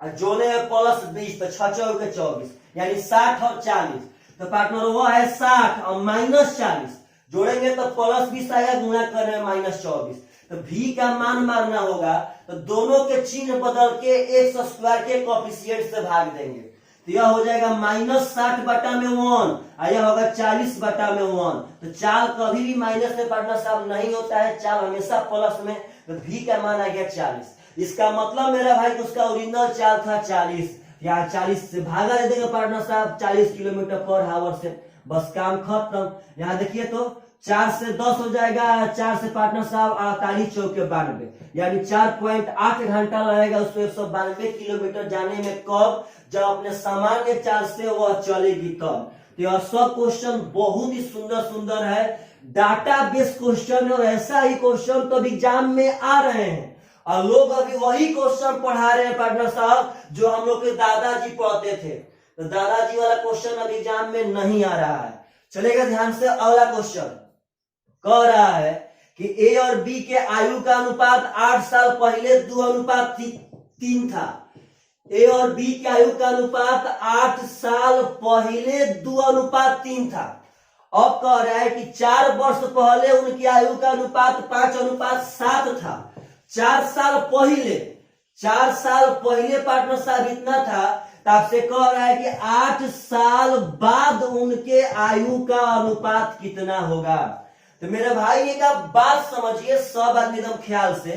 और जोड़ने में प्लस 20, तो 6 × 24 यानी 60 और 40। तो पार्टनर वो है 60 और माइनस 40, जोड़ेंगे तो प्लस 20 आएगा, गुणा करने में माइनस 24। तो v का मान मारना होगा, तो दोनों के चिन्ह बदल के x² के कोएफिशिएंट से भाग देंगे। तो यह हो जाएगा -60/1 और यह होगा 40/1। तो चाल कभी भी माइनस में पार्टनर साहब नहीं होता है, चाल हमेशा प्लस में। तो v का मान आ गया 40। इसका मतलब मेरा भाई कि उसका ओरिजिनल चाल था 40, या 40 से भागा दे देंगे पार्टनर साहब 40 किलोमीटर/आवर से, बस काम खत्म। यहाँ देखिए तो 4 से 10 हो जाएगा, 4 से पार्टनर साहब 48 चौके 92 यानी 4.8 घंटा लगेगा उसको 192 किलोमीटर जाने में। कब? जब अपने सामान्य चाल से वह चलेगी तब। तो यह सब क्वेश्चन बहुत ही सुंदर सुंदर है, डाटा बेस्ड क्वेश्चन है और ऐसा ही क्वेश्चन तो एग्जाम में आ रहे हैं और लोग अभी वही क्वेश्चन पढ़ा रहे हैं पार्टनर साहब जो हम लोग के दादाजी पढ़ते थे। तो दादाजी वाला क्वेश्चन अभी एग्जाम में नहीं आ रहा है। चलेगा ध्यान से। अगला क्वेश्चन कह रहा है कि ए और बी के आयु का अनुपात 8 साल पहले 2:3 था। ए और बी के आयु का अनुपात 8 साल पहले 2:3 था। अब कह रहा है कि 4 वर्ष पहले उनकी आयु का अनुपात 5:7 था। 4 साल पहले पार्टनर साहब इतना था, तो आपसे कह रहा है कि 8 साल बाद उनके आयु का अनुपात कितना होगा। तो मेरे भाई एक आप बात समझिए सब आदमी एकदम ख्याल से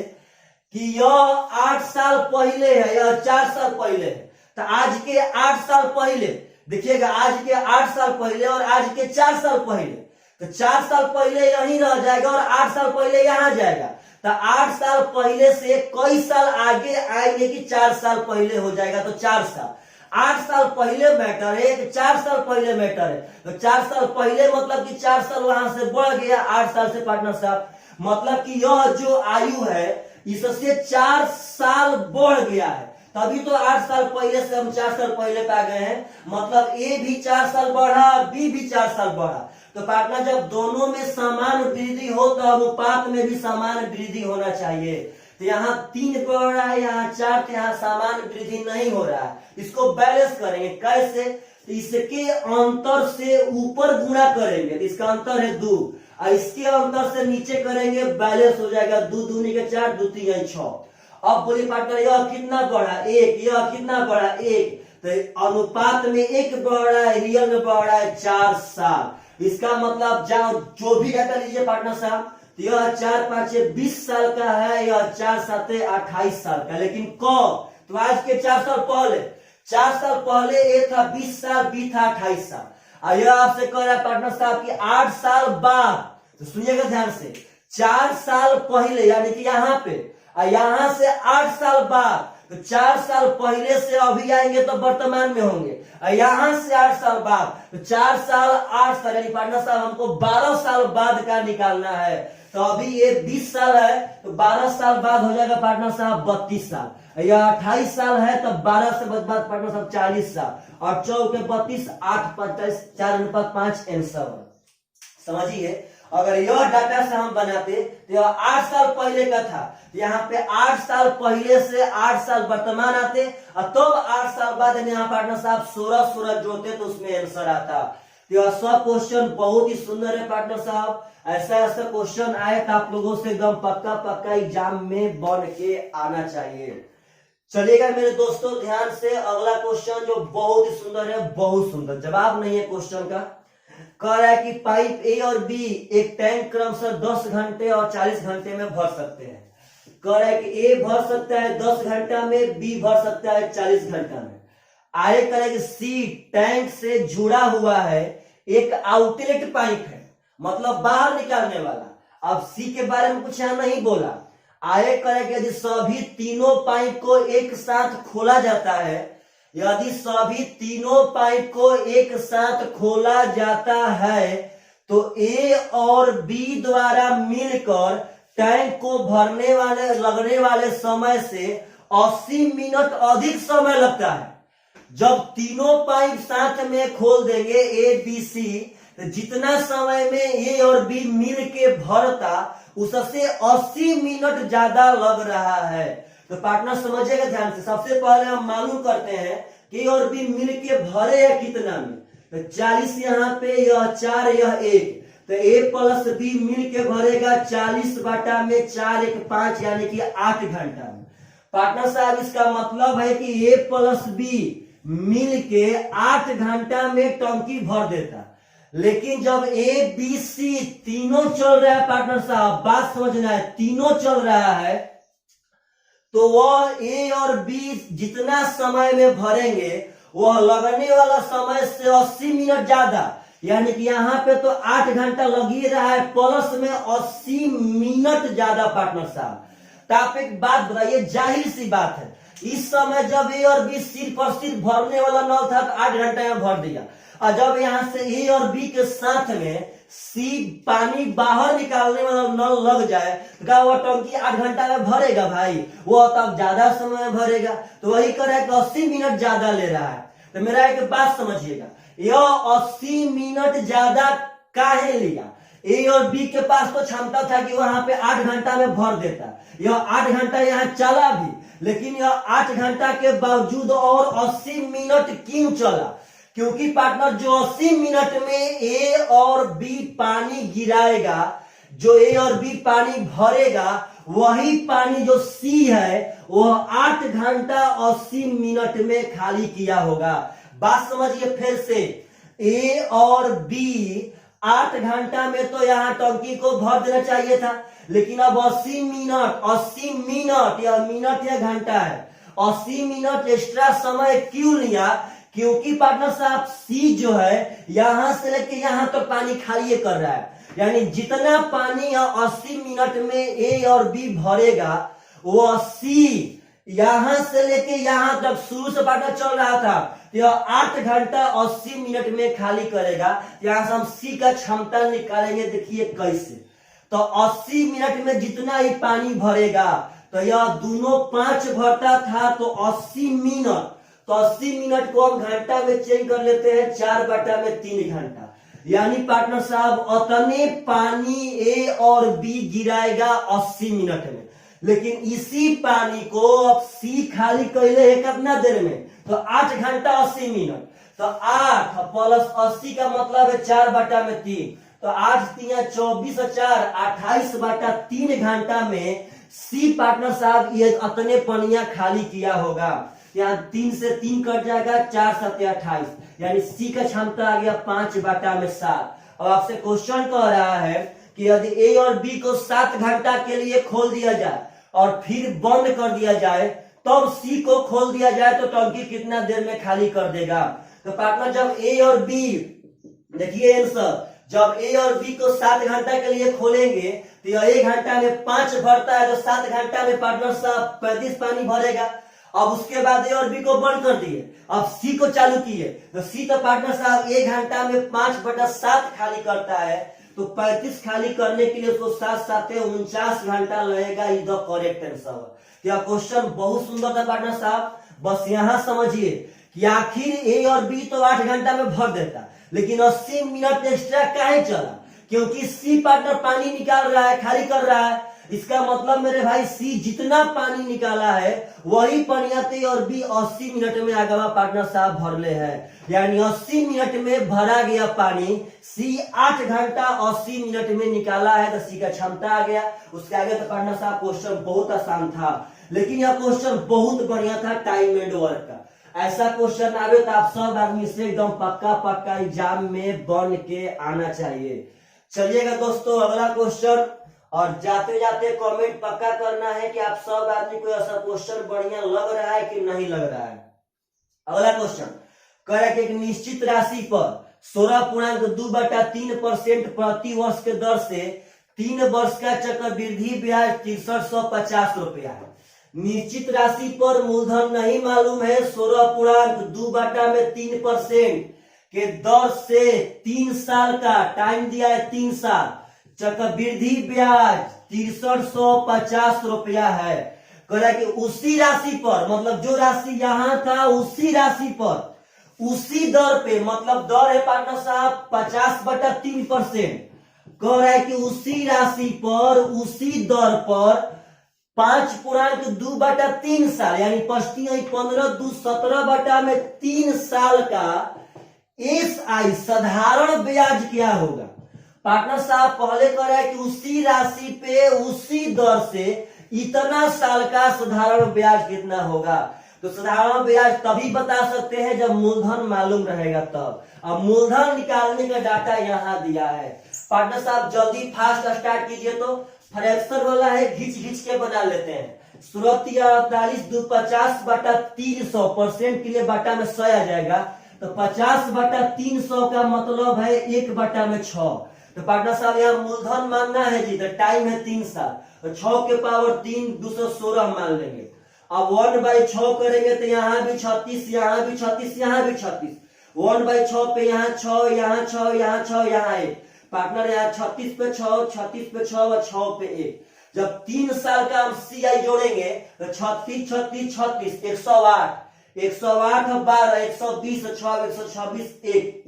कि यह 8 साल पहले है, यह 4 साल पहले है। तो आज के 8 साल पहले देखिएगा, आज के 8 साल पहले और आज के 4 साल पहले, तो 4 साल पहले यहीं रह जाएगा और 8 साल पहले यहां जाएगा। तो 8 साल पहले से कई साल आगे आएंगे कि 4 साल पहले हो जाएगा। तो 4 साल, 8 साल पहले मैटर है कि 4 साल पहले मैटर है। तो 4 साल पहले मतलब कि 4 साल वहां से बढ़ गया 8 साल से पार्टनर साहब, मतलब कि यह जो आयु है इससे 4 साल बढ़ गया है। तभी तो 8 साल पहले से हम 4 साल पहले पे आ गए हैं। मतलब ए भी 4 साल बढ़ा, बी भी 4 साल बढ़ा। तो पार्टनर जब दोनों में समान वृद्धि हो तो अनुपात में भी समान वृद्धि होना चाहिए। तो यहाँ 3 बढ़ रहा है, यहाँ 4, तो यहाँ समान वृद्धि नहीं हो रहा है। इसको बैलेंस करेंगे कैसे? तो इसके अंतर से ऊपर गुणा करेंगे तो इसका अंतर है 2 और इसके अंतर से नीचे करेंगे, बैलेंस हो जाएगा। 2 दूनी के 4, 2 3 6। अब बोलिए पार्टनर यह कितना बढ़ा? 1। यह कितना बढ़ा? 1। तो अनुपात में 1 बढ़ रहा है, रियल में बढ़ रहा है 4 साल। इसका मतलब जाओ जो भी डाटा लीजिए पार्टनर साहब, तो यह 4 5 20 साल का है, यह 4 7 28 साल का। लेकिन कब? तो आज के 4 साल पहले, 4 साल पहले ए था 20 साल, बी था 28 साल। और यह आपसे कह रहा है पार्टनर साहब कि 8 साल बाद, तो सुनिएगा ध्यान से, 4 साल पहले यानी कि यहाँ पे और यहां से 8 साल बाद, तो 4 साल पहले से अभी आएंगे तो वर्तमान में होंगे और यहां से 8 साल बाद, तो 4 साल 8 साल यानी पार्टनर साहब हमको 12 साल बाद का निकालना है। तो अभी ये 20 साल है तो 12 साल बाद हो जाएगा पार्टनर साहब 32 साल। यह 28 साल है तो 12 से बाद पार्टनर साहब 40 साल और 4 के 32, 8 5 4 अनुपात 5 आंसर समझिए। अगर यह डाटा से हम बनाते तो यह 8 साल पहले का था, यहाँ पे 8 साल पहले से 8 साल वर्तमान आते और तब 8 साल बाद यहाँ पार्टनर साहब 16 जोड़ते तो उसमें आंसर आता। तो यह सब क्वेश्चन बहुत ही सुंदर है पार्टनर साहब। ऐसा क्वेश्चन आए तो आप लोगों से एकदम पक्का एग्जाम में बन के आना चाहिए। चलिएगा मेरे दोस्तों ध्यान से, अगला क्वेश्चन जो बहुत ही सुंदर है, बहुत सुंदर, जवाब नहीं है क्वेश्चन का। कह रहा है कि पाइप ए और बी एक टैंक क्रमशः 10 घंटे और 40 घंटे में भर सकते हैं। कह रहा है कि ए भर सकता है 10 घंटा में, बी भर सकता है 40 घंटा में। आगे कह रहा है कि सी टैंक से जुड़ा हुआ है एक आउटलेट पाइप है, मतलब बाहर निकालने वाला। अब सी के बारे में कुछ यहां नहीं बोला। आगे कह रहा है कि यदि सभी तीनों पाइप को एक साथ खोला जाता है, यदि सभी तीनों पाइप को एक साथ खोला जाता है तो ए और बी द्वारा मिलकर टैंक को भरने वाले लगने वाले समय से 80 मिनट अधिक समय लगता है। जब तीनों पाइप साथ में खोल देंगे ए बी सी, तो जितना समय में ए और बी मिल के भरता उससे 80 मिनट ज्यादा लग रहा है। तो पार्टनर समझिएगा ध्यान से। सबसे पहले हम मालूम करते हैं कि और भी मिल के भरे है कितना में, तो 40 यहाँ पे, यह 4 यह 1, तो ए प्लस बी मिल के भरेगा 40 बटा में 4 1 5 यानी कि 8 घंटा में। पार्टनर साहब इसका मतलब है कि ए प्लस बी मिल के 8 घंटा में टंकी भर देता। लेकिन जब ए बी सी तीनों चल रहा है पार्टनर साहब, बात समझना है, तीनों चल रहा है, तो वह ए और बी जितना समय में भरेंगे वह लगने वाला समय से 80 मिनट ज्यादा, यानी कि यहाँ पे तो 8 घंटा लग ही रहा है, प्लस में 80 मिनट ज्यादा पार्टनर साहब। तो आप एक बात बताइए, जाहिर सी बात है, इस समय जब ए और बी सिर्फ और सिर्फ भरने वाला नल था तो 8 घंटे में भर दिया, और जब यहां से ए और बी के साथ में सी पानी बाहर निकालने वाला नल लग जाए तो क्या वह टंकी 8 घंटा में भरेगा भाई? वो तब ज्यादा समय में भरेगा। तो वही करे कि 80 मिनट ज्यादा ले रहा है। तो मेरा एक बात समझिएगा, यह 80 मिनट ज्यादा काहे लिया? ए और बी के पास तो क्षमता था कि वहां पे 8 घंटा में भर देता, यह 8 घंटा यहाँ चला भी, लेकिन यह 8 घंटा के बावजूद और 80 मिनट क्यों चला? क्योंकि पार्टनर जो 80 मिनट में ए और बी पानी गिराएगा, जो ए और बी पानी भरेगा, वही पानी जो सी है वह 8 घंटा 80 मिनट में खाली किया होगा। बात समझिए फिर से, ए और बी 8 घंटा में तो यहाँ टंकी को भर देना चाहिए था, लेकिन अब 80 मिनट या मिनट या घंटा है, 80 मिनट एक्स्ट्रा समय क्यों लिया? क्योंकि पार्टनर साहब सी जो है यहां से लेके यहां तक तो पानी खाली कर रहा है, यानी जितना पानी 80 मिनट में ए और बी भरेगा वो सी यहां से लेके यहां तक शुरू से पार्टनर चल रहा था, तो यह 8 घंटा 80 मिनट में खाली करेगा। यहां से हम सी का क्षमता निकालेंगे, देखिए कैसे। तो 80 मिनट में जितना ही पानी भरेगा, तो यह दोनों 5 भरता था तो 80 मिनट, तो 80 मिनट को हम घंटा में चेंज कर लेते हैं, 4 बटा में 3 घंटा, यानी पार्टनर साहब उतने पानी ए और बी गिराएगा 80 मिनट में। लेकिन इसी पानी को अब सी खाली कैले है कितना देर में? तो 8 घंटा 80 मिनट, तो 8 प्लस 80 का मतलब है 4 बटा में 3, तो 8 3 24 4 28 बटा 3 घंटा में सी पार्टनर साहब ये उतने पनिया खाली किया होगा। यहाँ 3 से 3 कट जाएगा, 4 7 28, यानी सी का क्षमता आ गया 5 बटा में 7। अब आपसे क्वेश्चन कह रहा है कि यदि ए और बी को 7 घंटा के लिए खोल दिया जाए और फिर बंद कर दिया जाए, तब सी को खोल दिया जाए तो टंकी कितना देर में खाली कर देगा? तो पार्टनर जब ए और बी, देखिए आंसर, जब ए और बी को 7 घंटा के लिए खोलेंगे तो यह 1 घंटा में 5 भरता है, तो 7 घंटा में पार्टनर साहब 35 पानी भरेगा। अब उसके बाद ए और बी को बंद कर दिए, अब सी को चालू किए, तो सी तो पार्टनर साहब 1 घंटा में 5 बटा 7 खाली करता है, तो 35 खाली करने के लिए उसको 7 7 49 घंटा लगेगा। इधर करेक्ट आंसर। यह क्वेश्चन बहुत सुंदर था पार्टनर साहब। बस यहां समझिए कि आखिर ए और बी तो 8 घंटा में भर देता, लेकिन 80 मिनट एक्स्ट्रा काहे चला? क्योंकि सी पार्टनर पानी निकाल रहा है, खाली कर रहा है। इसका मतलब मेरे भाई सी जितना पानी निकाला है वही पनियते और बी 80 मिनट में आगवा पार्टनर साहब भरले है, यानी 80 मिनट में भरा गया पानी सी 8 घंटा 80 मिनट में निकाला है, तो सी का क्षमता आ गया। उसके आगे तो पार्टनर साहब क्वेश्चन बहुत आसान था, लेकिन यह क्वेश्चन बहुत बढ़िया था टाइम एंड वर्क का। ऐसा क्वेश्चन आवे तो आप सब आदमी से एकदम पक्का पक्का एग्जाम में बन के आना चाहिए। चलिएगा दोस्तों अगला क्वेश्चन, और जाते जाते कमेंट पक्का करना है कि आप सब आदमी को ऐसा क्वेश्चन बढ़िया लग रहा है कि नहीं लग रहा है। अगला क्वेश्चन कह रहा है कि एक निश्चित राशि पर 16.2/3% प्रति वर्ष के दर से 3 वर्ष का चक्रवृद्धि ब्याज 6350 रुपया है। निश्चित राशि पर मूलधन नहीं मालूम है, 16.2/3% के दर से 3 साल का टाइम दिया है, 3 साल, चक्रवृद्धि ब्याज 6350 रुपया है। कह रहा है कि उसी राशि पर, मतलब जो राशि यहां था उसी राशि पर उसी दर पे, मतलब दर है पार्टनर साहब 50/3%। कह रहा है कि उसी राशि पर उसी दर पर 5.2/3 साल, यानी 15×2=17/3 साल का SI साधारण ब्याज क्या होगा। पार्टनर साहब पहले कह रहा है कि उसी राशि पे उसी दर से इतना साल का साधारण ब्याज कितना होगा। तो साधारण ब्याज तभी बता सकते हैं जब मूलधन मालूम रहेगा तब। अब मूलधन निकालने का डाटा यहाँ दिया है। पार्टनर साहब जल्दी फास्ट स्टार्ट कीजिए, तो फ्रैक्शन वाला है, घिंच घिंच के बना लेते हैं। सूरत 48/50/300% के लिए बटा में 100 आ जाएगा, तो 50/300 का मतलब है 1/6। तो पार्टनर साहब यहाँ मूलधन मानना है जी, तो टाइम है 3 साल, तो 6 के पावर 3 216 मान लेंगे। अब 1/6 करेंगे तो यहाँ भी 36, यहाँ भी 36, यहाँ भी 36। 1/6 पे यहाँ 6, यहाँ 6, यहाँ 6, यहाँ 1। पार्टनर यहाँ 36 पे 6, 36 पे 6 और 6 पे 1। जब 3 साल का हम CI जोड़ेंगे तो 36 36 36 108, 108 12 120 6 126 1।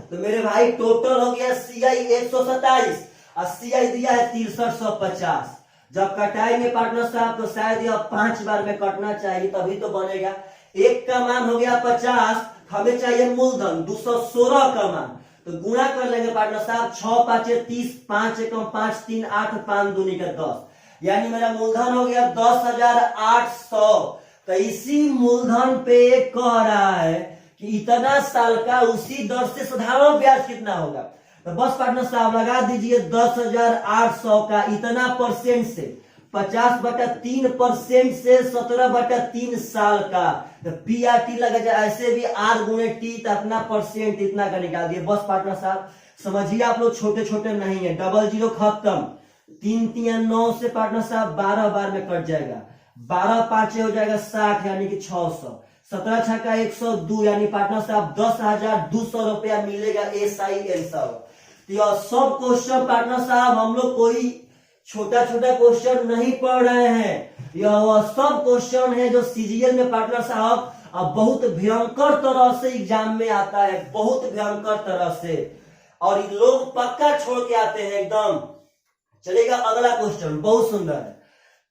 तो मेरे भाई टोटल हो गया CI 127 और CI दिया है 6350। जब कटाएंगे पार्टनर साहब तो शायद यह 5 बार में कटना चाहिए तभी तो बनेगा। एक का मान हो गया 50, हमें चाहिए मूलधन 216 का मान, तो गुणा कर लेंगे पार्टनर साहब। 6 5 30, 5 1 5 3 8 5 2 का 10, यानी मेरा मूलधन हो गया 10,800। तो इसी मूलधन पे कह रहा है कि इतना साल का उसी दर से साधारण ब्याज कितना होगा। तो बस पार्टनर साहब लगा दीजिए 10,800 का इतना परसेंट से 50/3% से 17/3 साल का, तो PRT लगा जाए, ऐसे भी R गुणे T तो अपना परसेंट इतना का निकाल दिए। बस पार्टनर साहब समझिए, आप लोग छोटे छोटे नहीं है, डबल जीरो खत्म, 3 3 9 से पार्टनर साहब 12 बार में कट जाएगा, 12 5 हो जाएगा 60, यानी कि 600, 17 6 102, यानी पार्टनर साहब 10,200 रुपया मिलेगा SI सब। तो यह सब क्वेश्चन पार्टनर साहब हम लोग कोई छोटा छोटा क्वेश्चन नहीं पढ़ रहे हैं, यह सब क्वेश्चन है जो CGL में पार्टनर साहब अब बहुत भयंकर तरह से एग्जाम में आता है, बहुत भयंकर तरह से, और लोग पक्का छोड़ के आते हैं एकदम। चलेगा अगला क्वेश्चन, बहुत सुंदर है।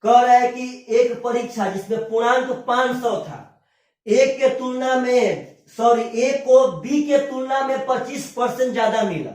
कह रहा है कि एक परीक्षा जिसमें पूर्णांक 500 था, एक के तुलना में एक को बी के तुलना में 25% ज्यादा मिला,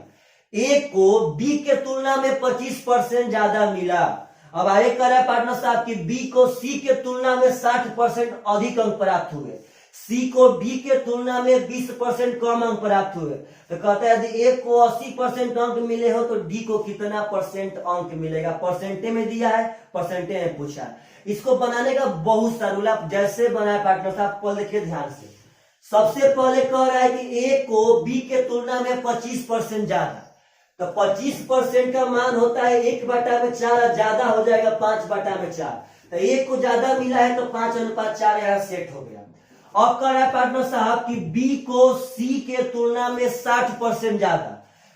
एक को बी के तुलना में 25% ज्यादा मिला। अब आगे कर रहा है पार्टनर साहब कि बी को सी के तुलना में 60% अधिक अंक प्राप्त हुए, सी को डी के तुलना में 20% कम अंक प्राप्त हुए। तो कहता है यदि एक को 80% अंक मिले हो तो डी को कितना परसेंट अंक मिलेगा। परसेंटे में दिया है, परसेंटे में पूछा है। इसको बनाने का बहुत सा रूल, आप जैसे बनाए पार्टनर साहब पहले देखिए ध्यान से। सबसे पहले कह रहा है कि ए को बी के तुलना में 25% ज्यादा, तो 25% का मान होता है 1/4, ज्यादा हो जाएगा 5/4। तो एक को ज्यादा मिला है तो 5:4 यहाँ सेट हो गया। अब कह रहा है पार्टनर साहब कि बी को सी के तुलना में 60% ज्यादा,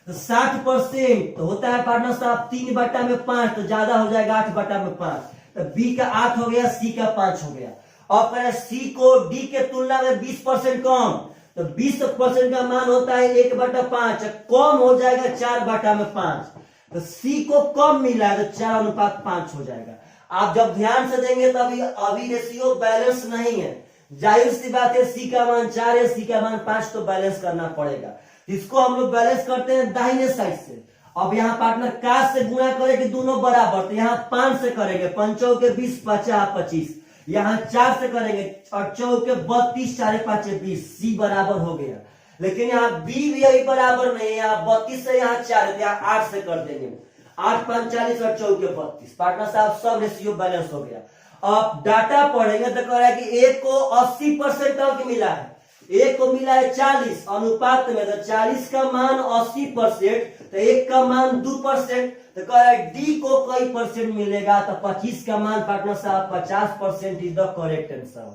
तो 60% तो होता है पार्टनर साहब 3/5, तो ज्यादा हो जाएगा 8/5, तो बी का 8 हो गया, सी का 5 हो गया। अब कह रहा है सी को डी के तुलना में 20% कम, तो 20% का मान होता है 1/5, कम हो जाएगा 4/5। तो सी को कम मिला है तो 4:5 हो जाएगा। आप जब ध्यान से देंगे तो अभी रेशियो बैलेंस नहीं है, जाहिर सी बात है सी का मान 4 है, सी का मान 5, तो बैलेंस करना पड़ेगा। इसको हम लोग बैलेंस करते हैं दाहिने साइड से। अब यहाँ पार्टनर का से गुणा करेंगे दोनों बराबर, तो यहाँ 5 से करेंगे, 5 चौके 20, 50 25। यहाँ 4 से करेंगे, 8 चौके 32, 4 5 20, सी बराबर हो गया। लेकिन यहाँ बी भी अभी बराबर नहीं है, यहाँ 32 से यहाँ 4 है, यहाँ 8 से कर देंगे, 8 5 40, 8 चौके 32। पार्टनर साहब सब रेशियो बैलेंस हो गया। अब डाटा पढ़ेंगे तो कह रहा है कि एक को 80% अंक मिला है, एक को मिला है 40 अनुपात में, तो 40 का मान 80%, तो एक का मान 2%, तो कह रहा है डी को कई परसेंट मिलेगा, तो 25 का मान पार्टनर साहब 50% इज द करेक्ट आंसर।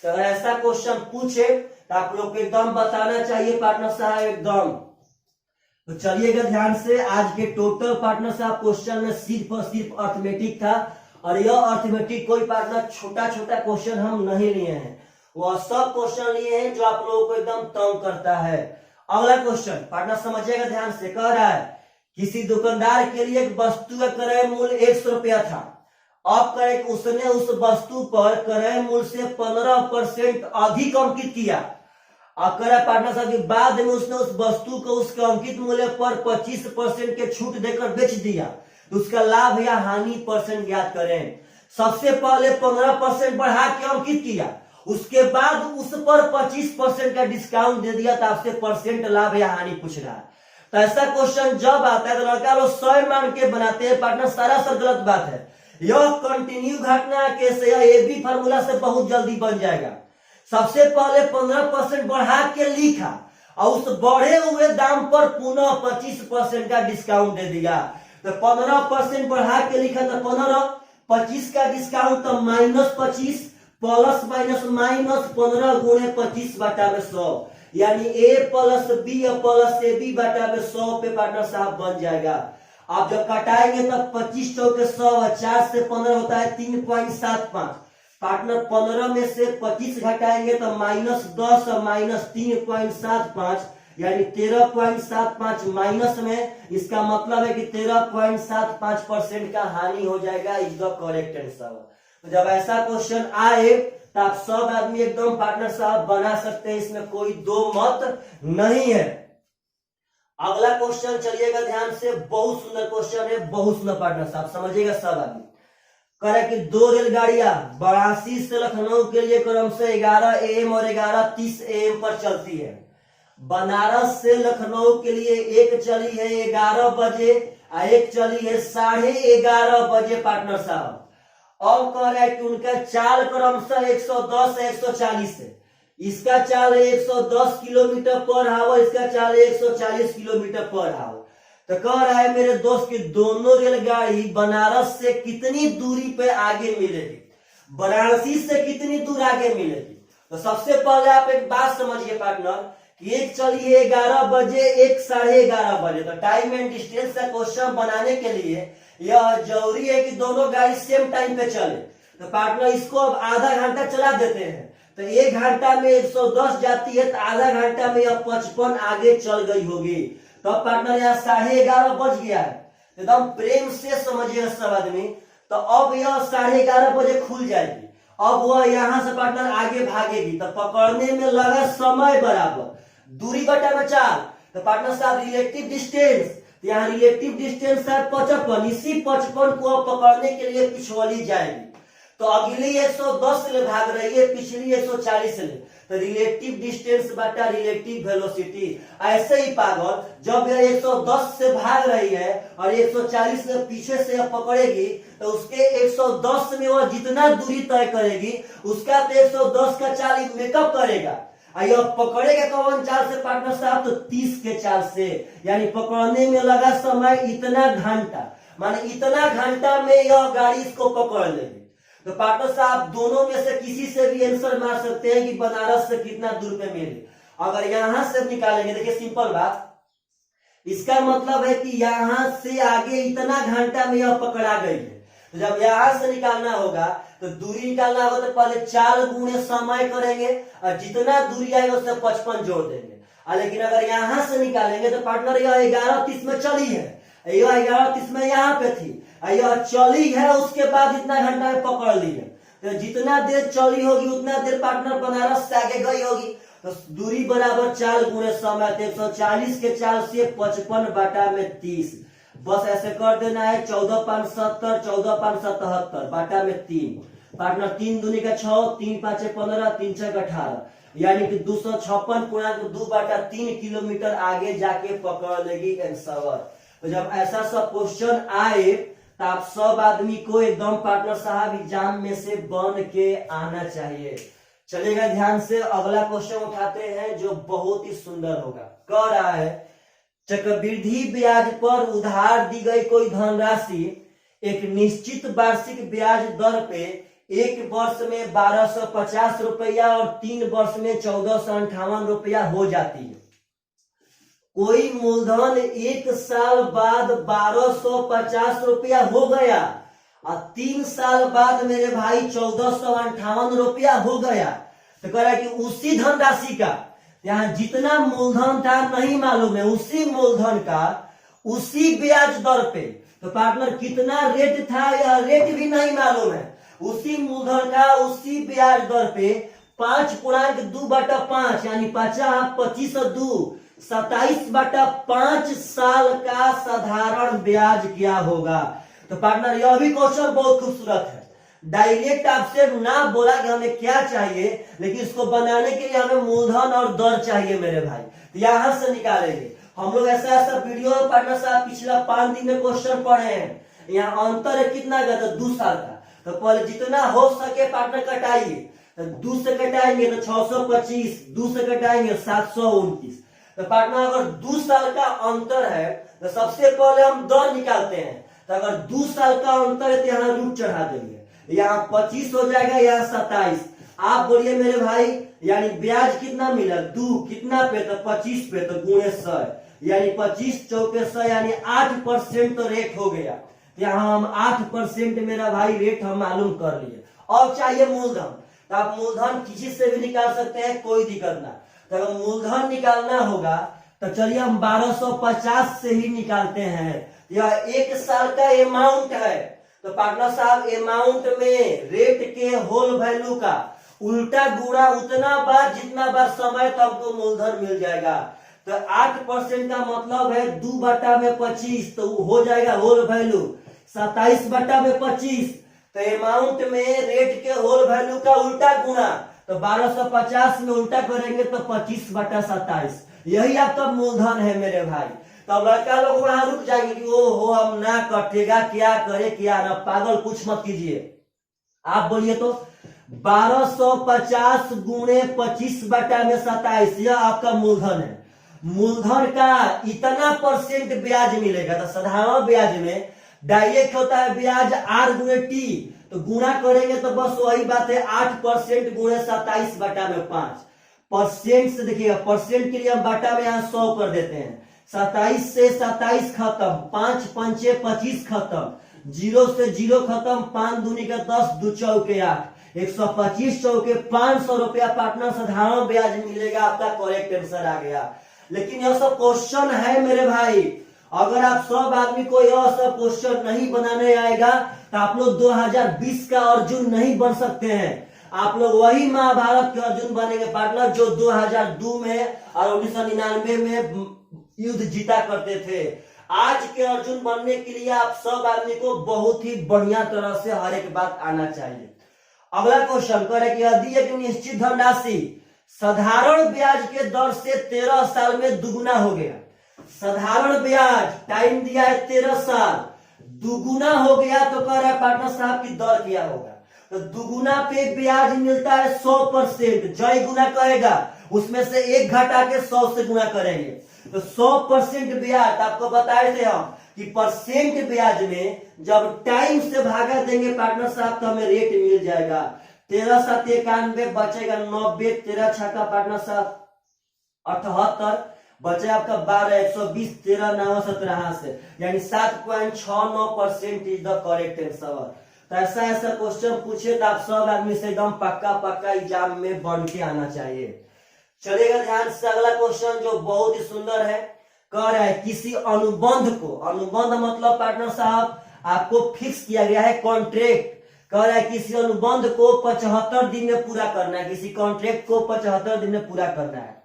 तो अगर ऐसा क्वेश्चन पूछे तो आप लोग को एकदम बताना चाहिए पार्टनर साहब एकदम। तो चलिएगा ध्यान से, आज के टोटल पार्टनर साहब क्वेश्चन में सिर्फ और सिर्फ अर्थमेटिक था, और यह अर्थमेटिक कोई पार्टनर छोटा छोटा क्वेश्चन हम नहीं लिए हैं, वह सब क्वेश्चन लिए हैं जो आप लोगों को एकदम तंग करता है। अगला क्वेश्चन पार्टनर समझिएगा ध्यान से, कह रहा है किसी दुकानदार के लिए एक वस्तु का क्रय मूल्य 100 रुपया था। अब कहे उसने उस वस्तु पर क्रय मूल्य से 15% अधिक अंकित किया। अब कह रहा है पार्टनर साहब कि बाद में उसने उस वस्तु को उसके अंकित मूल्य पर 25% के छूट देकर बेच दिया, तो उसका लाभ या हानि परसेंट ज्ञात करें। सबसे पहले 15% बढ़ा के अंकित किया, उसके बाद उस पर 25% का डिस्काउंट दे दिया, तो आपसे परसेंट लाभ या हानि पूछ रहा है। तो ऐसा क्वेश्चन जब आता है तो लड़का लोग 100 मान के बनाते हैं पार्टनर, सरासर गलत बात है। यह कंटिन्यू घटना कैसे, यह ए बी फार्मूला से बहुत जल्दी बन जाएगा। सबसे पहले 15% बढ़ा के लिखा और उस बढ़े हुए दाम पर पुनः 25% का डिस्काउंट दे दिया। तो 15% बढ़ा के लिखा तो 15, 25 का डिस्काउंट तो -25, प्लस माइनस माइनस 15 गुणे 25/100, यानी a plus B plus A B बटा में 100 पे पार्टनर साहब बन जाएगा। आप जब कटाएंगे तब 25 चौके 100, 4 से 15 होता है 3.75। पार्टनर 15 में से 25 घटाएंगे तो -10 और -3.75, यानी 13.75 माइनस में, इसका मतलब है कि 13.75% का हानि हो जाएगा, इज द करेक्ट आंसर। तो जब ऐसा क्वेश्चन आए तो आप सब आदमी एकदम पार्टनर साहब बना सकते हैं, इसमें कोई दो मत नहीं है। अगला क्वेश्चन चलिएगा ध्यान से, बहुत सुंदर क्वेश्चन है, बहुत सुंदर पार्टनर साहब समझिएगा सब आदमी। कह रहा है कि 2 रेलगाड़ियां वाराणसी से लखनऊ के लिए क्रमशः 11 AM और 11:30 AM पर चलती है। बनारस से लखनऊ के लिए एक चली है 11 बजे और एक चली है 11:30 बजे पार्टनर साहब। और कह रहा है कि उनका चाल क्रमशः 110 है 140 है। इसका चाल है 110 किलोमीटर पर आवर, इसका चाल है 140 किलोमीटर पर आवर। तो कह रहा है मेरे दोस्त की दोनों रेलगाड़ी बनारस से कितनी दूरी पे आगे मिलेगी, वाराणसी से कितनी दूर आगे मिलेगी। तो सबसे पहले आप एक बात समझिए पार्टनर कि एक चली है 11 बजे, एक 11:30 बजे। तो टाइम एंड डिस्टेंस का क्वेश्चन बनाने के लिए यह जरूरी है कि दोनों गाड़ी सेम टाइम पे चले। तो पार्टनर इसको अब आधा घंटा चला देते हैं, तो 1 घंटा में 110 जाती है, तो आधा घंटा में यह 55 आगे चल गई होगी। तो पार्टनर यहाँ 11:30 बज गया है, एकदम प्रेम से समझिएगा सब आदमी। तो अब यह 11:30 बजे खुल जाएगी। अब वह यहाँ से पार्टनर आगे भागेगी, तो पकड़ने में लगा समय बराबर दूरी बटा में 4। तो पार्टनर साहब रिलेटिव डिस्टेंस, यहाँ रिलेटिव डिस्टेंस है 55, इसी 55 को पकड़ने के लिए पिछवाली जाएगी। तो अगली 110 से भाग रही है, पिछली 140 से। तो रिलेटिव डिस्टेंस बटा रिलेटिव वेलोसिटी। ऐसे ही पागल जब यह 110 से भाग रही है और 140 से पीछे से पकड़ेगी, तो उसके 110 में वह जितना दूरी तय करेगी उसका तो 110 का चाल मेकअप करेगा। यह पकड़ेगा कौन चाल से पार्टनर साहब, तो 30 के चाल से, यानी पकड़ने में लगा समय इतना घंटा, माने इतना घंटा में यह गाड़ी इसको पकड़ लेगी। तो पार्टनर साहब दोनों में से किसी से भी आंसर मार सकते हैं कि बनारस से कितना दूर पे मिले। अगर यहां से निकालेंगे, देखिए सिंपल बात, इसका मतलब है कि यहां से आगे इतना घंटा में यह पकड़ा गई है। तो जब यहां से निकालना होगा तो दूरी निकालना होगा तो पहले 4 गुणे समय करेंगे और जितना दूरी आएगा उससे 55 जोड़ देंगे। लेकिन अगर यहां से निकालेंगे तो पार्टनर यह 11:30 में चली है, यह 11:30 में यहाँ पे थी, यह चली है, उसके बाद इतना घंटा में पकड़ ली है। तो जितना देर चली होगी उतना देर पार्टनर बनारस से आगे गई होगी। तो दूरी बराबर 4 गुणे समय, 140 के 4 से 55/30। बस ऐसे कर देना है। 14,570, 14,577 बाटा में 3। पार्टनर 3 दूनी का 6, 3 5 15, 3 6 18, यानी कि 256.2/3 किलोमीटर आगे जाके पकड़ लेगी आंसर। तो जब ऐसा सब क्वेश्चन आए तो आप सब आदमी को एकदम पार्टनर साहब एग्जाम में से बन के आना चाहिए। चलेगा ध्यान से, अगला क्वेश्चन उठाते हैं जो बहुत ही सुंदर होगा। कह रहा है चक्रवृद्धि ब्याज पर उधार दी गई कोई धनराशि एक निश्चित वार्षिक ब्याज दर पे 1 वर्ष में 1250 रुपया और 3 वर्ष में 1458 रुपया हो जाती है। कोई मूलधन 1 साल बाद 1250 रुपया हो गया और 3 साल बाद मेरे भाई 1458 रुपया हो गया। तो कह रहा है कि उसी धनराशि का, यहाँ जितना मूलधन था नहीं मालूम है, उसी मूलधन का उसी ब्याज दर पे, तो पार्टनर कितना रेट था यह रेट भी नहीं मालूम है, उसी मूलधन का उसी ब्याज दर पे 5.2/5 यानी 25 27/5 साल का साधारण ब्याज क्या होगा। तो पार्टनर यह भी क्वेश्चन बहुत खूबसूरत है। डायरेक्ट आपसे ना बोला कि हमें क्या चाहिए, लेकिन इसको बनाने के लिए हमें मूलधन और दर चाहिए मेरे भाई। तो यहां से निकालेंगे हम लोग। ऐसा वीडियो पार्टनर साहब पिछला 5 दिन में क्वेश्चन पढ़े हैं। यहाँ अंतर है कितना का, तो 2 साल का। तो पहले जितना हो सके पार्टनर कटाइए। तो 2 से कटाएंगे तो 625, 2 से कटाएंगे 729। तो पार्टनर अगर 2 साल का अंतर है तो सबसे पहले हम दर निकालते हैं। तो अगर 2 साल का अंतर है तो यहाँ रूट चढ़ा देंगे, यहाँ 25 हो जाएगा, यहाँ 27। आप बोलिए मेरे भाई, यानी ब्याज कितना मिला, 2 कितना पे, तो 25 पे, तो गुणे 100, यानी 25 चौके 100 यानी 8% तो रेट हो गया। यहाँ हम 8% मेरा भाई रेट हम मालूम कर लिए। और चाहिए मूलधन, तो आप मूलधन किसी से भी निकाल सकते हैं, कोई दिक्कत ना। तो अगर मूलधन निकालना होगा तो चलिए हम 1250 से ही निकालते हैं। यह 1 साल का अमाउंट है। तो पार्टनर साहब अमाउंट में रेट के होल वैल्यू का उल्टा गुणा उतना बार जितना बार समय तो हमको मूलधन मिल जाएगा। तो 8% का मतलब है 2/25, तो हो जाएगा होल वैल्यू 27/25। तो अमाउंट में रेट के होल वैल्यू का उल्टा गुणा, तो 1250 में उल्टा करेंगे तो 25/27, यही आपका मूलधन है मेरे भाई। तब लड़का लोग वहां रुक जाएंगे कि ओ हो हम ना कटेगा, क्या करे क्या ना, पागल कुछ मत कीजिए। आप बोलिए तो 1250 गुणे 25/27, यह आपका मूलधन है। मूलधन का इतना % ब्याज मिलेगा। तो साधारण ब्याज में डायरेक्ट होता है ब्याज R/T, तो गुणा करेंगे तो बस वही बात है, 8% गुणे 27/5। परसेंट से देखिएगा, परसेंट के लिए हम बाटा में यहाँ 100 कर देते हैं। 27 से 27 खत्म, 5 पंचे 25 खत्म, 0 से 0 खत्म, 5 दूनी का 10, 2 चौके 8, 125 चौके 500 रुपया पार्टनर साधारण ब्याज मिलेगा। आपका करेक्ट आंसर आ गया। लेकिन यह सब क्वेश्चन है मेरे भाई, अगर आप सब आदमी को यह सब क्वेश्चन नहीं बनाने आएगा तो आप लोग 2020 का अर्जुन नहीं बन सकते हैं। आप लोग वही महाभारत के अर्जुन बनेंगे पार्टनर जो 2002 में और 1999 में युद्ध जीता करते थे। आज के अर्जुन बनने के लिए आप सब आदमी को बहुत ही बढ़िया तरह से हर एक बात आना चाहिए। अगला क्वेश्चन करे कि यदि एक निश्चित धनराशि साधारण ब्याज के दर से 13 साल में दुगुना हो गया, साधारण ब्याज टाइम दिया है 13 साल, दुगुना हो गया तो कह रहा है पार्टनर साहब की दर क्या होगा। तो दुगुना पे ब्याज मिलता है 100%, जय गुना कहेगा उसमें से 1 घटा के 100 से गुना करेंगे तो 100% ब्याज। आपको बताए थे हम कि परसेंट ब्याज में जब टाइम से भागा देंगे पार्टनर साहब तो हमें रेट मिल जाएगा। 13 7 91 बचेगा 90, 13 छक्का पार्टनर साहब 78 बचे आपका 12, 120, 13, 9, 17 से, यानी 7.69% इज द करेक्ट आंसर। तो ऐसा ऐसा क्वेश्चन पूछे तो आप सब आदमी से एकदम पक्का पक्का एग्जाम में बन के आना चाहिए। चलेगा ध्यान से अगला क्वेश्चन जो बहुत ही सुंदर है, कह रहा है किसी अनुबंध को, अनुबंध मतलब पार्टनर साहब आपको फिक्स किया गया है कॉन्ट्रैक्ट, कह रहा है किसी अनुबंध को 75 दिन में पूरा करना है, किसी कॉन्ट्रैक्ट को 75 दिन में पूरा करना है।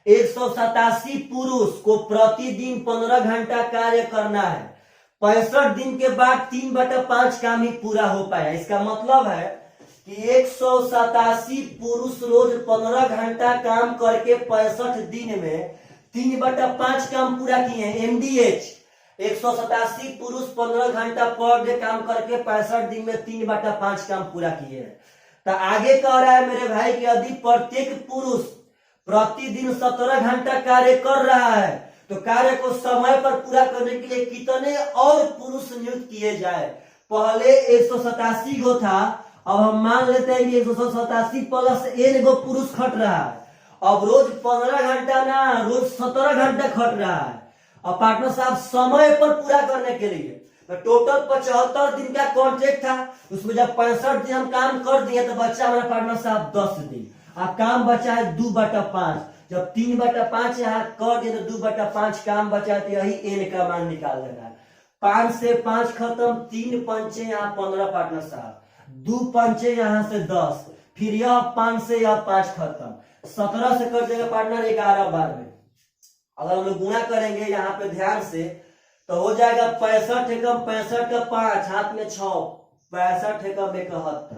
187 पुरुष को प्रतिदिन 15 घंटा कार्य करना है, 65 दिन के बाद 3/5 काम ही पूरा हो पाया। इसका मतलब है कि 187 पुरुष रोज 15 घंटा काम करके 65 दिन में 3/5 काम पूरा किए हैं। एमडीएच 187 पुरुष 15 घंटा पर डे काम करके 65 दिन में 3/5 काम पूरा किए हैं। तो आगे कह रहा है मेरे भाई कि यदि प्रत्येक पुरुष प्रतिदिन 17 घंटा कार्य कर रहा है तो कार्य को समय पर पूरा करने के लिए कितने और पुरुष नियुक्त किए जाए। पहले 187 गो था, अब हम मान लेते हैं कि 187 प्लस n गो पुरुष खट रहा है। अब रोज 15 घंटा ना, रोज 17 घंटा खट रहा है। अब पार्टनर साहब समय पर पूरा करने के लिए तो टोटल 75 दिन का कॉन्ट्रैक्ट था, उसमें जब 65 दिन हम काम कर दिए तो बच्चा हमारा पार्टनर साहब 10 दिन। अब काम बचा है 2/5, जब 3/5 यहाँ कर दिए तो 2/5 काम बचा, तो यही n का मान निकाल देना है। 5 से 5 खत्म, 3 पंचे यहाँ 15 पार्टनर साहब, 2 पंचे यहाँ से 10, फिर यह 5 से यह 5 खत्म, 17 से कर देगा पार्टनर 11 बार में। अगर हम लोग गुणा करेंगे यहाँ पे ध्यान से तो हो जाएगा 65 एकम 65 का 5 हाथ में 6, 65 एकम 71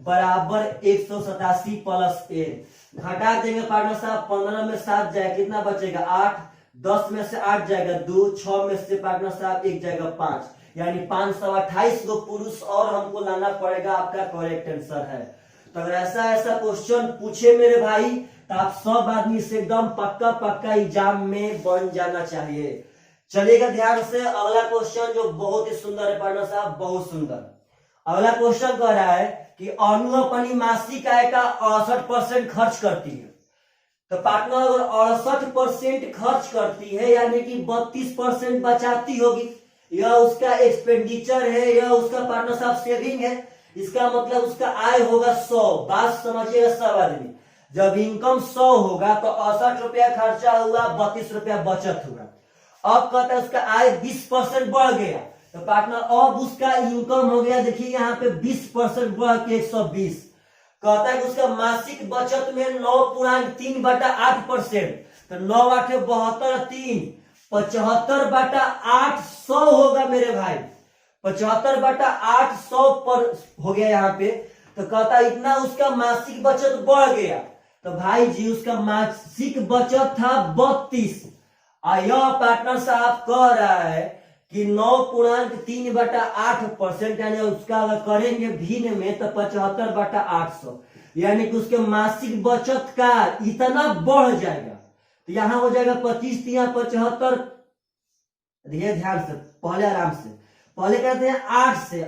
बराबर 187 प्लस n। घटा देंगे पार्टनर साहब, 15 में 7 जाएगा, कितना बचेगा 8, 10 में से 8 जाएगा 2, 6 में से पार्टनर साहब 1 जाएगा 5, यानी 528 गो पुरुष और हमको लाना पड़ेगा। आपका करेक्ट आंसर है। तो अगर ऐसा ऐसा क्वेश्चन पूछे मेरे भाई तो आप सब आदमी से एकदम पक्का पक्का एग्जाम में बन जाना चाहिए। चलिएगा ध्यान से अगला क्वेश्चन जो बहुत ही सुंदर है पार्टनर साहब, बहुत सुंदर। अगला क्वेश्चन कह रहा है कि अनु अपनी मासिक आय का 68% खर्च करती है। तो पार्टनर अगर 68% खर्च करती है यानी कि 32% बचाती होगी, यह उसका एक्सपेंडिचर है, यह उसका पार्टनर साहब सेविंग है। इसका मतलब उसका आय होगा 100। बात समझिएगा सब आदमी, जब इनकम 100 होगा तो 68 रुपया खर्चा हुआ, 32 रुपया बचत हुआ। अब कहता है उसका आय 20% बढ़ गया तो पार्टनर अब उसका इनकम हो गया, देखिए यहाँ पे 20% बढ़ के 120। कहता है कि उसका मासिक बचत में 9.3/8%, तो 9 8 72 3 75/8 100 होगा मेरे भाई, 75/8 100 पर हो गया यहाँ पे। तो कहता है इतना उसका मासिक बचत बढ़ गया, तो भाई जी उसका मासिक बचत था 32। यह पार्टनर साहब कह रहा है कि 9.3/8%, यानी उसका अगर करेंगे भिन्न में तो 75/800, यानी कि उसके मासिक बचत का इतना बढ़ जाएगा। तो यहाँ हो जाएगा 25 3 75। देखिए ध्यान से, पहले आराम से, पहले कहते हैं 8 से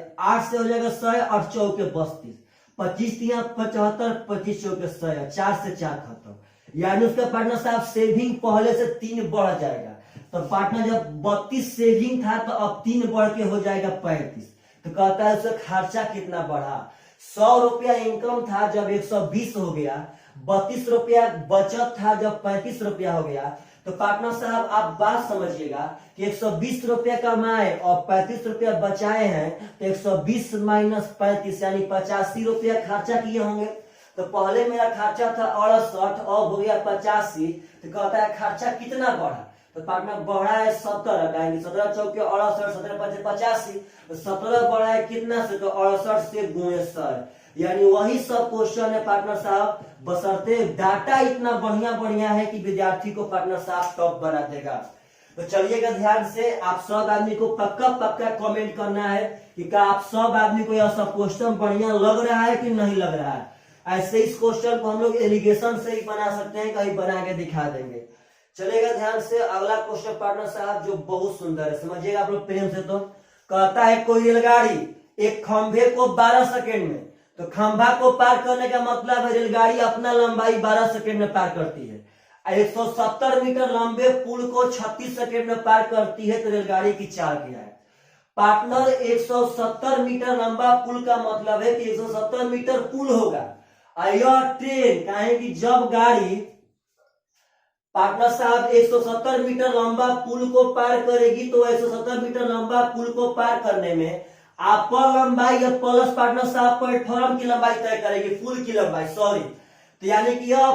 हो जाएगा 100, 8 चौके 32, 25 3 75, 25 चौके 100, 4 से 4 खत्म, यानी उसका पार्टनर साहब सेविंग पहले से 3 बढ़ जाएगा। तो पार्टनर जब 32 सेविंग था तो अब 3 बढ़ के हो जाएगा 35। तो कहता है उसका खर्चा कितना बढ़ा, 100 रुपया इनकम था जब 120 हो गया, 32 रुपया बचत था जब 35 रुपया हो गया। तो पार्टनर साहब आप बात समझिएगा कि 120 रुपया कमाए और 35 रुपया बचाए हैं, तो 120 माइनस 35 यानी 85 रुपया खर्चा किए होंगे। तो पहले मेरा खर्चा था 68, अब हो गया 85। तो कहता है खर्चा कितना बढ़ा, तो पार्टनर बढ़ा है 17, कहेंगे 17 चौके 68, 17 5 85, तो 17 बढ़ा है कितना से, तो 68 से गुणे 100, यानी वही सब क्वेश्चन है पार्टनर साहब, बशर्ते डाटा इतना बढ़िया है कि विद्यार्थी को पार्टनर साहब टॉप बना देगा। तो चलिएगा ध्यान से, आप सब आदमी को पक्का कमेंट करना है कि क्या आप सब आदमी को यह सब क्वेश्चन बढ़िया लग रहा है कि नहीं लग रहा है। ऐसे इस क्वेश्चन को हम लोग एलिगेशन से ही बना सकते हैं, कहीं बना के दिखा देंगे। चलेगा ध्यान से अगला क्वेश्चन पार्टनर साहब जो बहुत सुंदर है, समझिएगा आप लोग प्रेम से। तो कहता है कोई रेलगाड़ी एक खंभे को 12 सेकेंड में, तो खंभा को पार करने का मतलब है रेलगाड़ी अपना लंबाई 12 सेकेंड में पार करती है। 170 मीटर लंबे पुल को 36 सेकंड में पार करती है तो रेलगाड़ी की चाल क्या है? पार्टनर 170 मीटर लंबा पुल का मतलब है कि 170 मीटर पुल होगा। यह ट्रेन काहे कि जब गाड़ी पार्टनर साहब 170 मीटर लंबा पुल को पार करेगी तो 170 मीटर लंबा पुल को पार करने में अपर लंबाई या प्लस पार्टनर साहब प्लेटफॉर्म की लंबाई तय करेगी, पुल की लंबाई, सॉरी। तो यानी कि यह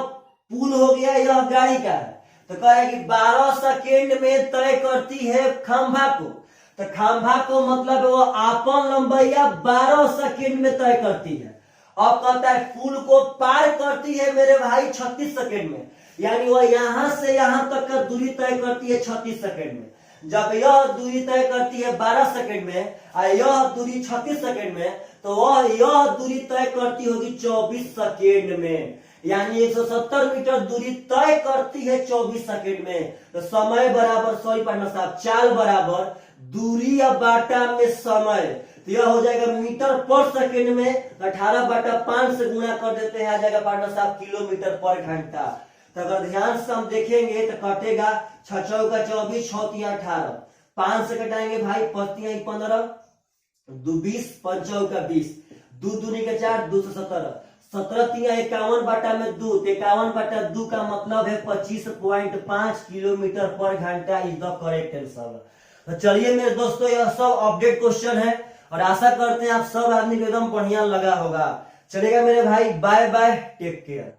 पुल हो गया, यह गाड़ी का है। तो कहेगी 12 सेकेंड में तय करती है खंभा को। तो खंभा को मतलब वो अपन लंबाई 12 सेकेंड में तय करती है। अब कहता है पुल को पार करती है मेरे भाई 36 सेकेंड में, यानी वह यहां से यहां तक का दूरी तय करती है 36 सेकेंड में। जब यह दूरी तय करती है 12 सेकेंड में और यह दूरी 36 सेकेंड में, तो वह यह दूरी तय करती होगी 24 सेकेंड में। यानी 170 मीटर दूरी तय करती है 24 सेकेंड में। तो समय बराबर, सॉरी पार्टनर साहब, चाल बराबर दूरी या बाटा में समय। तो यह हो जाएगा मीटर पर सेकेंड में 18/5 से गुणा कर देते हैं, आ जाएगा पार्टनर साहब किलोमीटर पर घंटा। तो अगर ध्यान से हम देखेंगे तो कटेगा 6 चौका 24, 6 तिया 18, 5 से कटाएंगे भाई, 5 तिया 15, 2 20, 5 चौका 20, 2 दूनी के 4, 2 से 17, 17 तिया 51/2, 51/2 का मतलब है 25.5 किलोमीटर पर घंटा इज द करेक्ट आंसर। तो चलिए मेरे दोस्तों, यह सब अपडेट क्वेश्चन है और आशा करते हैं आप सब आदमी को एकदम बढ़िया लगा होगा। चलेगा मेरे भाई, बाय बाय, टेक केयर।